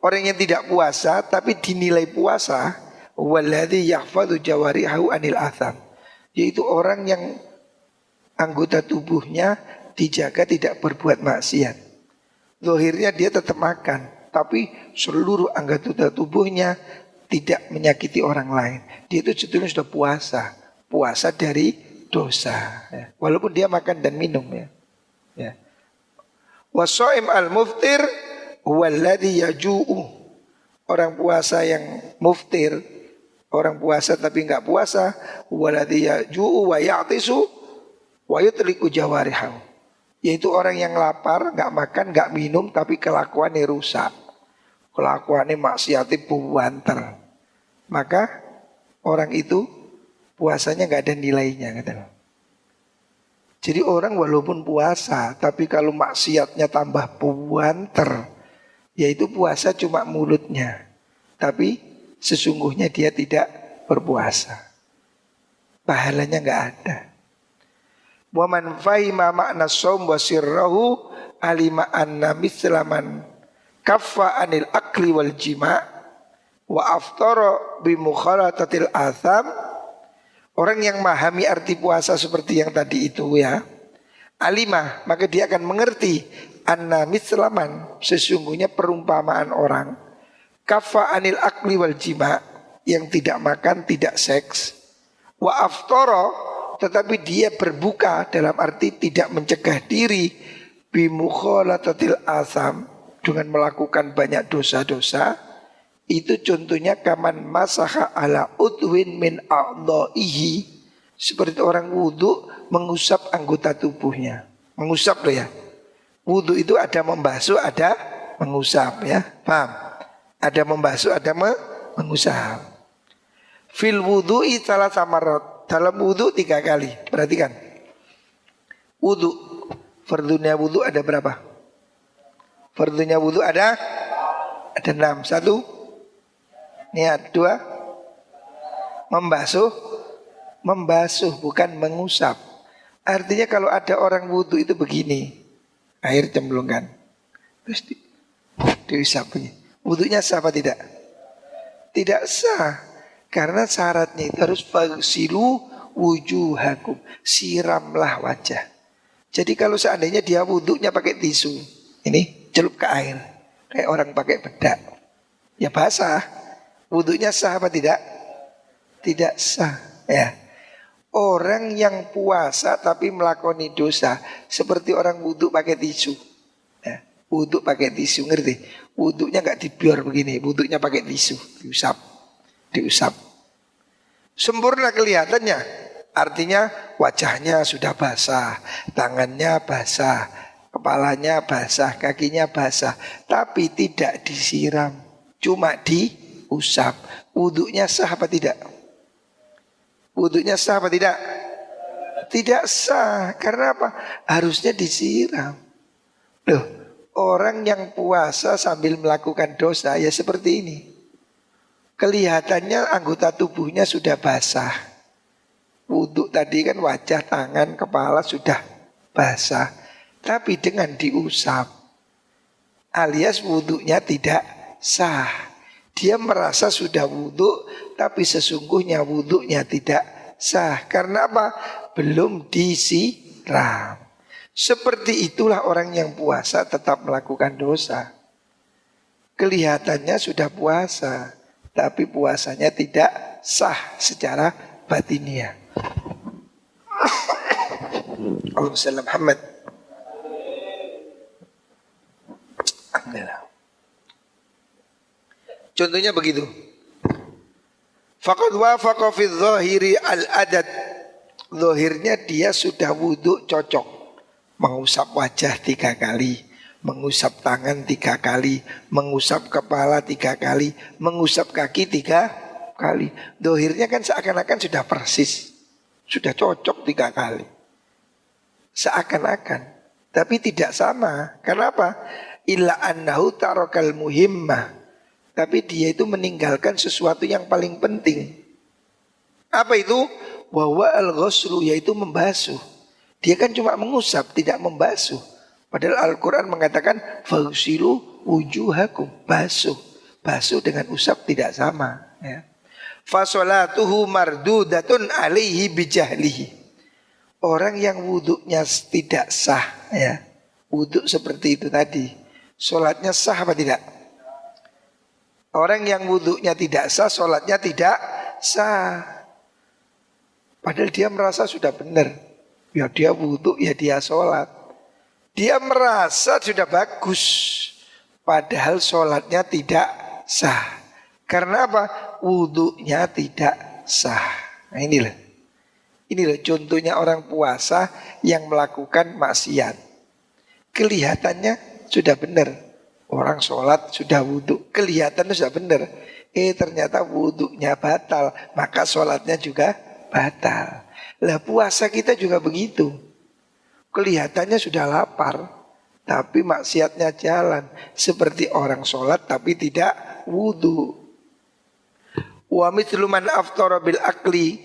Orang yang tidak puasa tapi dinilai puasa, walladzi yahfadzu jawarihahu anil atham. Yaitu orang yang anggota tubuhnya dijaga tidak berbuat maksiat. Zahirnya dia tetap makan, tapi seluruh anggota tubuhnya tidak menyakiti orang lain. Dia itu sebetulnya sudah puasa dari dosa. Ya. Walaupun dia makan dan minum ya. Ya. Washaim al-muftir huwallazi yaju'u. Orang puasa yang muftir, orang puasa tapi enggak puasa, huwallazi yaju'u wa ya'tisu wa yutliqu jawarihahu. Yaitu orang yang lapar, nggak makan, nggak minum, tapi kelakuannya rusak. Kelakuannya maksiatnya buanter. Maka orang itu puasanya nggak ada nilainya, katanya. Jadi orang walaupun puasa, tapi kalau maksiatnya tambah buanter, yaitu puasa cuma mulutnya, tapi sesungguhnya dia tidak berpuasa. Pahalanya nggak ada. Wa man fahima makna shaum wa sirrahu alima anna mislaman kaffa anil akli wal jima' wa aftara bi mukhalatatil atham. Orang yang memahami arti puasa seperti yang tadi itu ya, alimah, maka dia akan mengerti anna mislaman, sesungguhnya perumpamaan orang kaffa anil akli wal jima', yang tidak makan, tidak seks, wa aftara, tetapi dia berbuka dalam arti tidak mencegah diri bi mukhalatatil asam, dengan melakukan banyak dosa-dosa. Itu contohnya kaman masaha ala udwin min a'dha'ihi, seperti orang wudu mengusap anggota tubuhnya. Mengusap loh ya. Wudu itu ada membasuh, ada mengusap ya. Paham? Ada membasuh, ada mengusap. Fil wudu'i salah samarat. Dalam wudu 3 kali. Perhatikan. Wudu. Fardunya wudu ada berapa? Fardunya wudu ada 6. 1. Niat. 2. Membasuh bukan mengusap. Artinya kalau ada orang wudu itu begini, air cemplungkan, terus diusap begini, wudunya sah apa tidak? Tidak sah. Karena syaratnya itu harus fagsilu wujuhakum, siramlah wajah. Jadi kalau seandainya dia wudunya pakai tisu, ini celup ke air, kayak orang pakai bedak, ya basah. Wudunya sah apa tidak? Tidak sah ya. Orang yang puasa tapi melakoni dosa seperti orang wudhu pakai tisu ya. Wudhu pakai tisu, ngerti? Wudhunya gak dibiar begini, wudhunya pakai tisu, diusap. Sempurna kelihatannya, artinya wajahnya sudah basah, tangannya basah, kepalanya basah, kakinya basah, tapi tidak disiram, cuma diusap. Wudhunya sah apa tidak? Wudhunya sah apa tidak? Tidak sah. Karena apa? Harusnya disiram. Loh, orang yang puasa sambil melakukan dosa ya seperti ini. Kelihatannya anggota tubuhnya sudah basah. Wudhu tadi kan wajah, tangan, kepala sudah basah. Tapi dengan diusap, alias wudhunya tidak sah. Dia merasa sudah wudhu, tapi sesungguhnya wudhunya tidak sah. Karena apa? Belum disiram. Seperti itulah orang yang puasa tetap melakukan dosa. Kelihatannya sudah puasa, tapi puasanya tidak sah secara batiniah. Allahumma shalli ala Muhammad. Alhamdulillah. Contohnya begitu. Faqad wafaqa fi dzahiri al-adad. Zahirnya dia sudah wudhu cocok. Mengusap wajah 3 kali, mengusap tangan 3 kali, mengusap kepala 3 kali, mengusap kaki 3 kali. Zahirnya kan seakan-akan sudah persis, sudah cocok 3 kali. Seakan-akan, tapi tidak sama. Kenapa? Illa annahu tarakal muhimmah. Tapi dia itu meninggalkan sesuatu yang paling penting. Apa itu? Bahwa al-ghuslu, yaitu membasuh. Dia kan cuma mengusap, tidak membasuh. Padahal Al-Quran mengatakan faghsilu wujuhakum, basuh. Basuh dengan usap tidak sama ya. Fasolatuhu mardudatun alaihi bijahlihi. Orang yang wuduknya tidak sah ya, wuduk seperti itu tadi, sholatnya sah apa tidak? Orang yang wudhunya tidak sah, sholatnya tidak sah. Padahal dia merasa sudah benar. Ya dia wudhu, ya dia sholat. Dia merasa sudah bagus. Padahal sholatnya tidak sah. Karena apa? Wudhunya tidak sah. Nah inilah contohnya orang puasa yang melakukan maksiat. Kelihatannya sudah benar. Orang sholat sudah wudhu, kelihatannya sudah benar. Ternyata wudhunya batal, maka sholatnya juga batal. Lah puasa kita juga begitu. Kelihatannya sudah lapar, tapi maksiatnya jalan. Seperti orang sholat tapi tidak wudhu. Wa mithlu man aftara bil akli,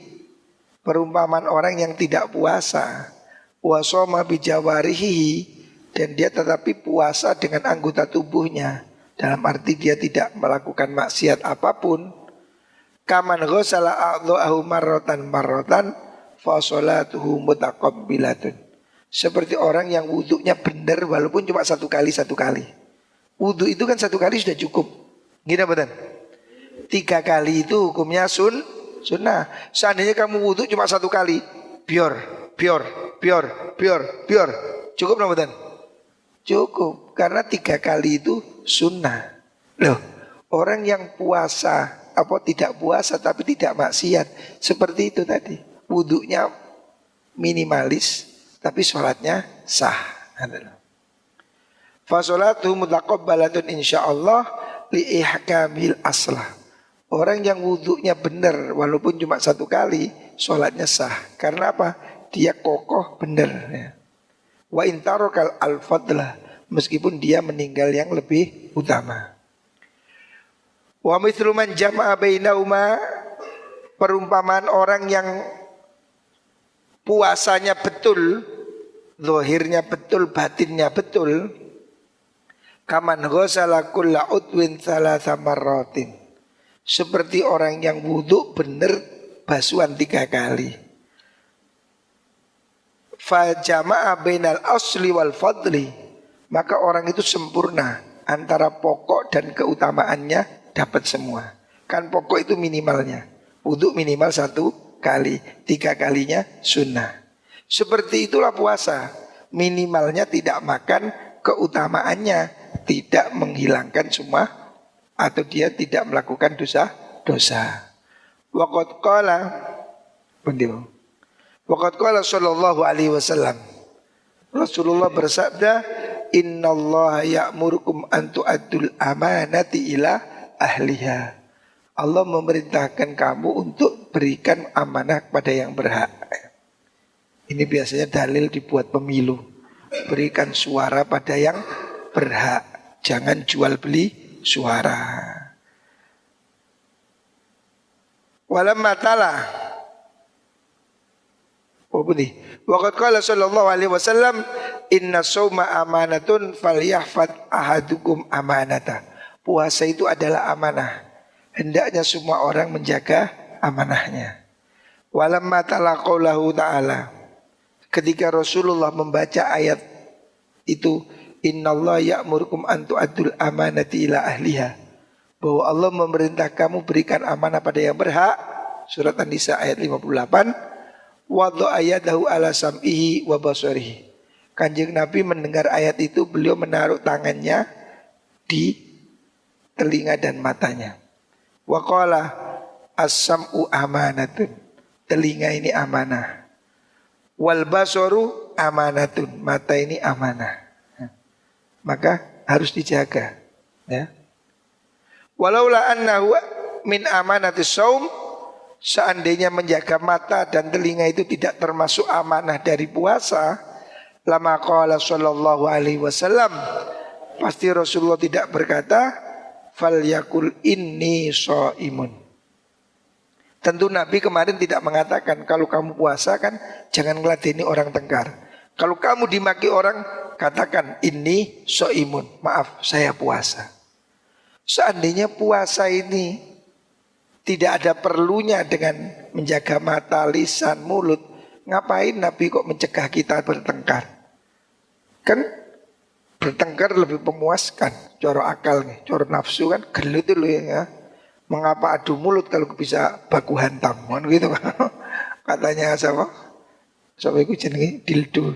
perumpamaan orang yang tidak puasa. Wa shoma bi jawarihi, dan dia tetapi puasa dengan anggota tubuhnya, dalam arti dia tidak melakukan maksiat apapun. Kaman ghasala a'dha'ahu marratan fa sholatuhu mutaqabbilatun, seperti orang yang wudhunya benar walaupun cuma satu kali. Wudhu itu kan satu kali sudah cukup. Gini betul. 3 kali itu hukumnya sunnah. Seandainya kamu wudhu cuma satu kali, biar. Cukup nggak betul? Cukup, karena 3 kali itu sunnah. Loh, orang yang puasa tidak puasa tapi tidak maksiat, seperti itu tadi. Wudhunya minimalis tapi sholatnya sah. Fa sholatuhu mutaqabbalatun insyaallah li ihkamil aslah. Orang yang wudhunya benar walaupun cuma 1 kali, sholatnya sah. Karena apa? Dia kokoh benar ya. Wa intarokal al-fadlah, meskipun dia meninggal yang lebih utama. Wa mithlu man jama'a bainahuma, perumpamaan orang yang puasanya betul, zahirnya betul, batinnya betul. Kaman ghasala kulla udwin thalatha marratin, seperti orang yang wudhu benar basuhan 3 kali. Fa jama'a bainal asli wal fadli, maka orang itu sempurna antara pokok dan keutamaannya, dapat semua. Kan pokok itu minimalnya, wudhu minimal 1 kali, 3 kalinya sunnah. Seperti itulah puasa, minimalnya tidak makan, keutamaannya tidak menghilangkan semua, atau dia tidak melakukan dosa. Waqad qala sallallahu alaihi wasallam, Rasulullah bersabda, innallaha ya'murukum an tu'addul amanati ila ahliha. Allah memerintahkan kamu untuk berikan amanah kepada yang berhak. Ini biasanya dalil dibuat pemilu. Berikan suara pada yang berhak, jangan jual beli suara. Walamma tala waqad qala sallallahu alaihi wasallam, inna shauma amanatun falyahfad ahadukum amanata. Puasa itu adalah amanah, hendaknya semua orang menjaga amanahnya. Walamma tala qaulahu ta'ala, ketika Rasulullah membaca ayat itu, innallaha ya'murukum an tu'addul amanati ila ahliha, bahwa Allah memerintah kamu berikan amanah pada yang berhak. Surat An-Nisa ayat 58. Wadha ayadahu ala sam'ihi wa basarihi. Kanjeng Nabi mendengar ayat itu, beliau menaruh tangannya di telinga dan matanya. Wa qala as-sam'u amanatun, telinga ini amanah. Wal basaru amanatun, mata ini amanah. Maka harus dijaga ya. Walaula annahu min amanatis shaum, seandainya menjaga mata dan telinga itu tidak termasuk amanah dari puasa, lama qala sallallahu alaihi wasallam, pasti Rasulullah tidak berkata falyakul inni shaimun. Tentu Nabi kemarin tidak mengatakan kalau kamu puasa kan jangan ngeladeni orang tengkar. Kalau kamu dimaki orang, katakan inni shaimun, maaf saya puasa. Seandainya puasa ini tidak ada perlunya dengan menjaga mata, lisan, mulut, ngapain Nabi kok mencegah kita bertengkar? Kan bertengkar lebih memuaskan, coro akal nih, coro nafsu kan gelut dulu ya. Mengapa adu mulut kalau bisa baku hantam, kan gitu kan? Katanya siapa? Siapa itu jenenge dildo.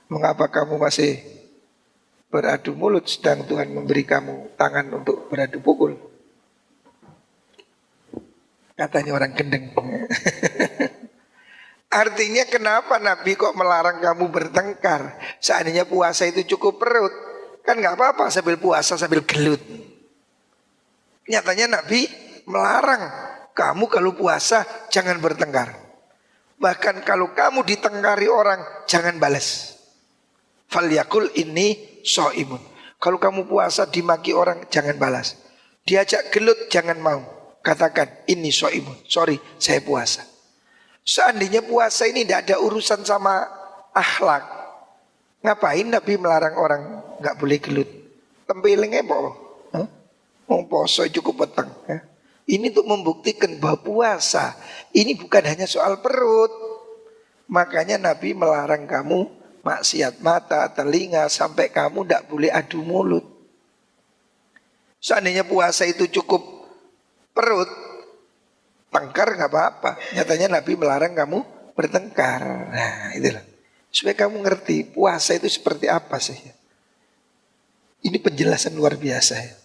Mengapa kamu masih beradu mulut sedang Tuhan memberi kamu tangan untuk beradu pukul? Katanya orang gendeng. Artinya kenapa Nabi kok melarang kamu bertengkar? Seandainya puasa itu cukup perut, kan nggak apa-apa sambil puasa sambil gelut. Nyatanya Nabi melarang kamu kalau puasa jangan bertengkar. Bahkan kalau kamu ditengkari orang jangan balas. Falyakul ini so'imun. Kalau kamu puasa dimaki orang jangan balas. Diajak gelut jangan mau. Katakan ini so'imun. Sorry saya puasa. Seandainya puasa ini tidak ada urusan sama akhlak, ngapain Nabi melarang orang nggak boleh gelut? Tempelingnya mau poso cukup petang. Ya. Ini untuk membuktikan bahwa puasa ini bukan hanya soal perut. Makanya Nabi melarang kamu maksiat mata, telinga, sampai kamu tidak boleh adu mulut. Seandainya puasa itu cukup perut, tengkar nggak apa-apa. Nyatanya Nabi melarang kamu bertengkar. Nah itulah. Supaya kamu ngerti puasa itu seperti apa sih. Ini penjelasan luar biasa ya.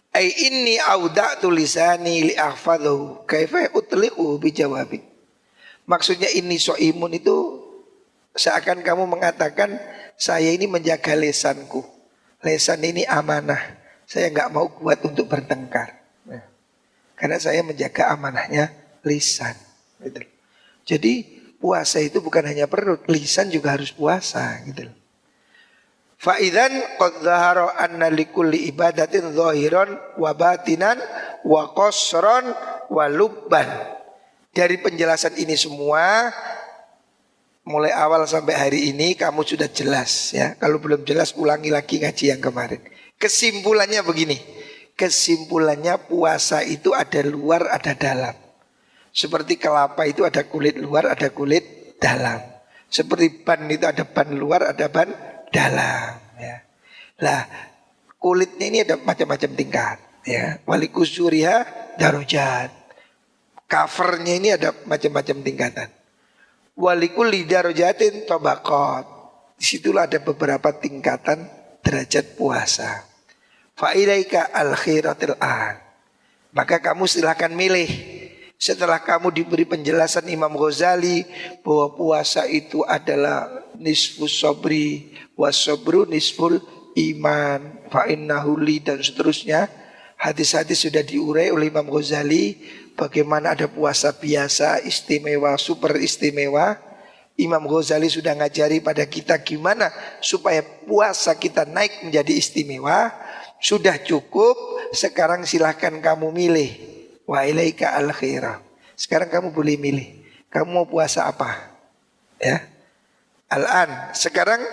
Ai inni auda'tu lisani li ahfadhu kaifa utliqu bi jawabi. Maksudnya ini so'imun itu seakan kamu mengatakan saya ini menjaga lesanku. Lesan ini amanah. Saya nggak mau kuat untuk bertengkar. Karena saya menjaga amanahnya lisan. Gitu. Jadi puasa itu bukan hanya perut, lisan juga harus puasa. Gitu. Fa'idan qad dhahara anna likulli ibadatin zahiran wa batinan wa qasran wa lubban. Dari penjelasan ini semua, mulai awal sampai hari ini kamu sudah jelas ya. Kalau belum jelas ulangi lagi ngaji yang kemarin. Kesimpulannya begini. Kesimpulannya puasa itu ada luar, ada dalam. Seperti kelapa itu ada kulit luar, ada kulit dalam. Seperti ban itu ada ban luar, ada ban dalam. Ya. Lah kulitnya ini ada macam-macam tingkat. Ya. Walikusuriha darujat. Covernya ini ada macam-macam tingkatan. Walikuli darujatin tobakot. Disitulah ada beberapa tingkatan derajat puasa. Fa'ilaika al-khiratil an. Maka kamu silahkan milih. Setelah kamu diberi penjelasan Imam Ghazali bahwa puasa itu adalah nisfus sobri, wasobru nisful iman, fa'innahu li dan seterusnya. Hadis-hadis sudah diurai oleh Imam Ghazali. Bagaimana ada puasa biasa, istimewa, super istimewa. Imam Ghazali sudah ngajari pada kita gimana supaya puasa kita naik menjadi istimewa. Sudah cukup, sekarang silahkan kamu milih. Wa ilaika al-khirah. Sekarang kamu boleh milih. Kamu mau puasa apa? Ya. Al-an. Sekarang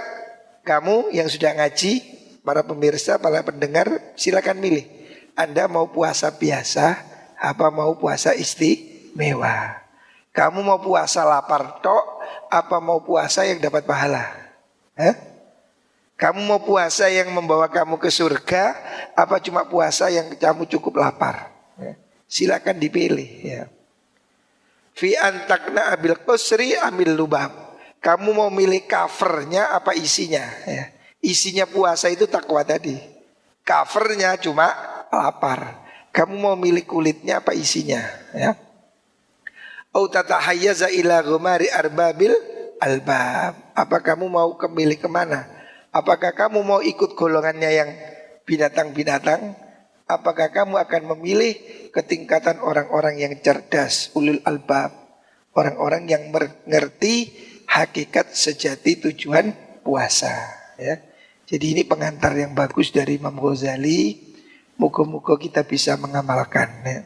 kamu yang sudah ngaji, para pemirsa, para pendengar, silakan milih. Anda mau puasa biasa, apa mau puasa istimewa? Kamu mau puasa lapar tok, apa mau puasa yang dapat pahala? Kamu mau puasa yang membawa kamu ke surga, apa cuma puasa yang kamu cukup lapar? Silakan dipilih. Ya. Fi antakna abil qusri amil lubab. Kamu mau milih covernya apa isinya? Ya. Isinya puasa itu takwa tadi. Covernya cuma lapar. Kamu mau milih kulitnya apa isinya? Ya. Au tatahayyaza ila ghumari arbabil albab. Apa kamu mau kemilih kemana? Apakah kamu mau ikut golongannya yang binatang-binatang? Apakah kamu akan memilih ketingkatan orang-orang yang cerdas, ulul albab, orang-orang yang mengerti hakikat sejati tujuan puasa? Ya. Jadi ini pengantar yang bagus dari Imam Ghazali. Moga-moga kita bisa mengamalkan. Ya.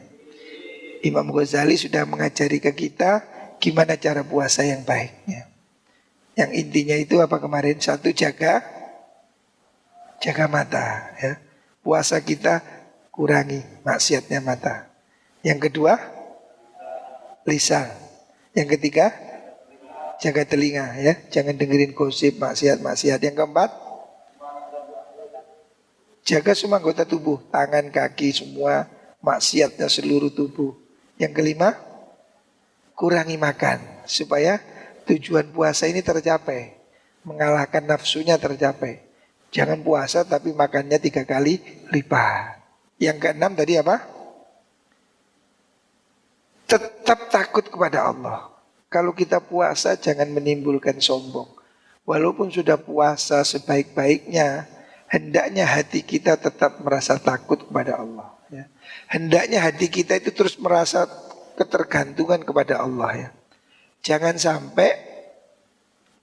Imam Ghazali sudah mengajari ke kita gimana cara puasa yang baiknya. Yang intinya itu apa kemarin? Satu, jaga mata. Ya. Puasa kita kurangi maksiatnya mata. Yang kedua, lisan. Yang ketiga, jaga telinga. Ya, jangan dengerin gosip, maksiat-maksiat. Yang keempat, jaga semua anggota tubuh, tangan, kaki, semua maksiatnya seluruh tubuh. Yang kelima, kurangi makan supaya tujuan puasa ini tercapai, mengalahkan nafsunya tercapai. Jangan puasa tapi makannya 3 kali lipat. Yang keenam tadi apa? tetap takut kepada Allah. Kalau kita puasa jangan menimbulkan sombong. Walaupun sudah puasa sebaik-baiknya, hendaknya hati kita tetap merasa takut kepada Allah. Ya. Hendaknya hati kita itu terus merasa ketergantungan kepada Allah. Ya. Jangan sampai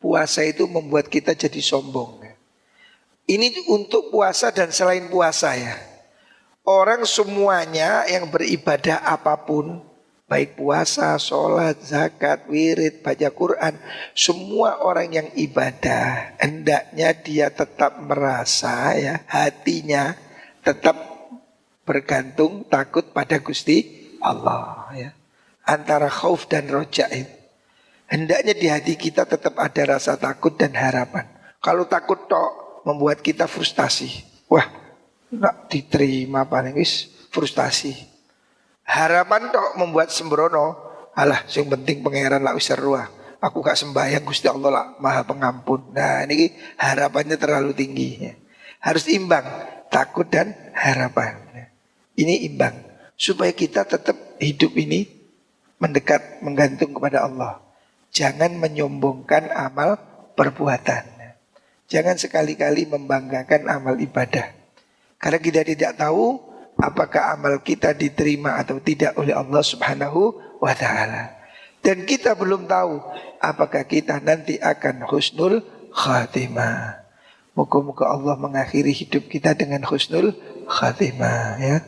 puasa itu membuat kita jadi sombong. Ya. Ini untuk puasa dan selain puasa ya. Orang semuanya yang beribadah apapun, baik puasa, sholat, zakat, wirid, baca Quran, semua orang yang ibadah hendaknya dia tetap merasa ya hatinya tetap bergantung takut pada Gusti Allah ya. Antara khauf dan roja itu. Hendaknya di hati kita tetap ada rasa takut dan harapan. Kalau takut tok membuat kita frustasi. Wah, nak diterima paling frustasi. Harapan tok membuat sembrono. Alah, yang penting pangeran lah wis seru. Aku gak sembahyang Gusti Allah lah Maha Pengampun. Nah, ini harapannya terlalu tinggi. Ya. Harus imbang, takut dan harapan. Ini imbang supaya kita tetap hidup ini mendekat, menggantung kepada Allah. Jangan menyombongkan amal perbuatan. Jangan sekali-kali membanggakan amal ibadah. Karena kita tidak tahu apakah amal kita diterima atau tidak oleh Allah Subhanahu wa ta'ala. Dan kita belum tahu apakah kita nanti akan husnul khatimah. Moga-moga Allah mengakhiri hidup kita dengan husnul khatimah ya.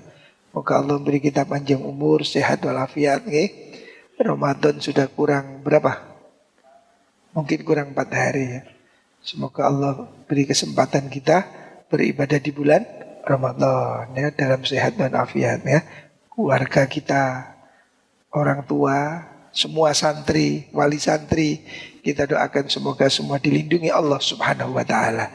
Moga Allah beri kita panjang umur, sehat walafiat ya. Ramadan sudah kurang berapa? Mungkin kurang 4 hari ya. Semoga Allah beri kesempatan kita beribadah di bulan Ramadan ya, dalam sehat dan afiat ya. Keluarga kita, orang tua, semua santri, wali santri, kita doakan semoga semua dilindungi Allah Subhanahu wa ta'ala.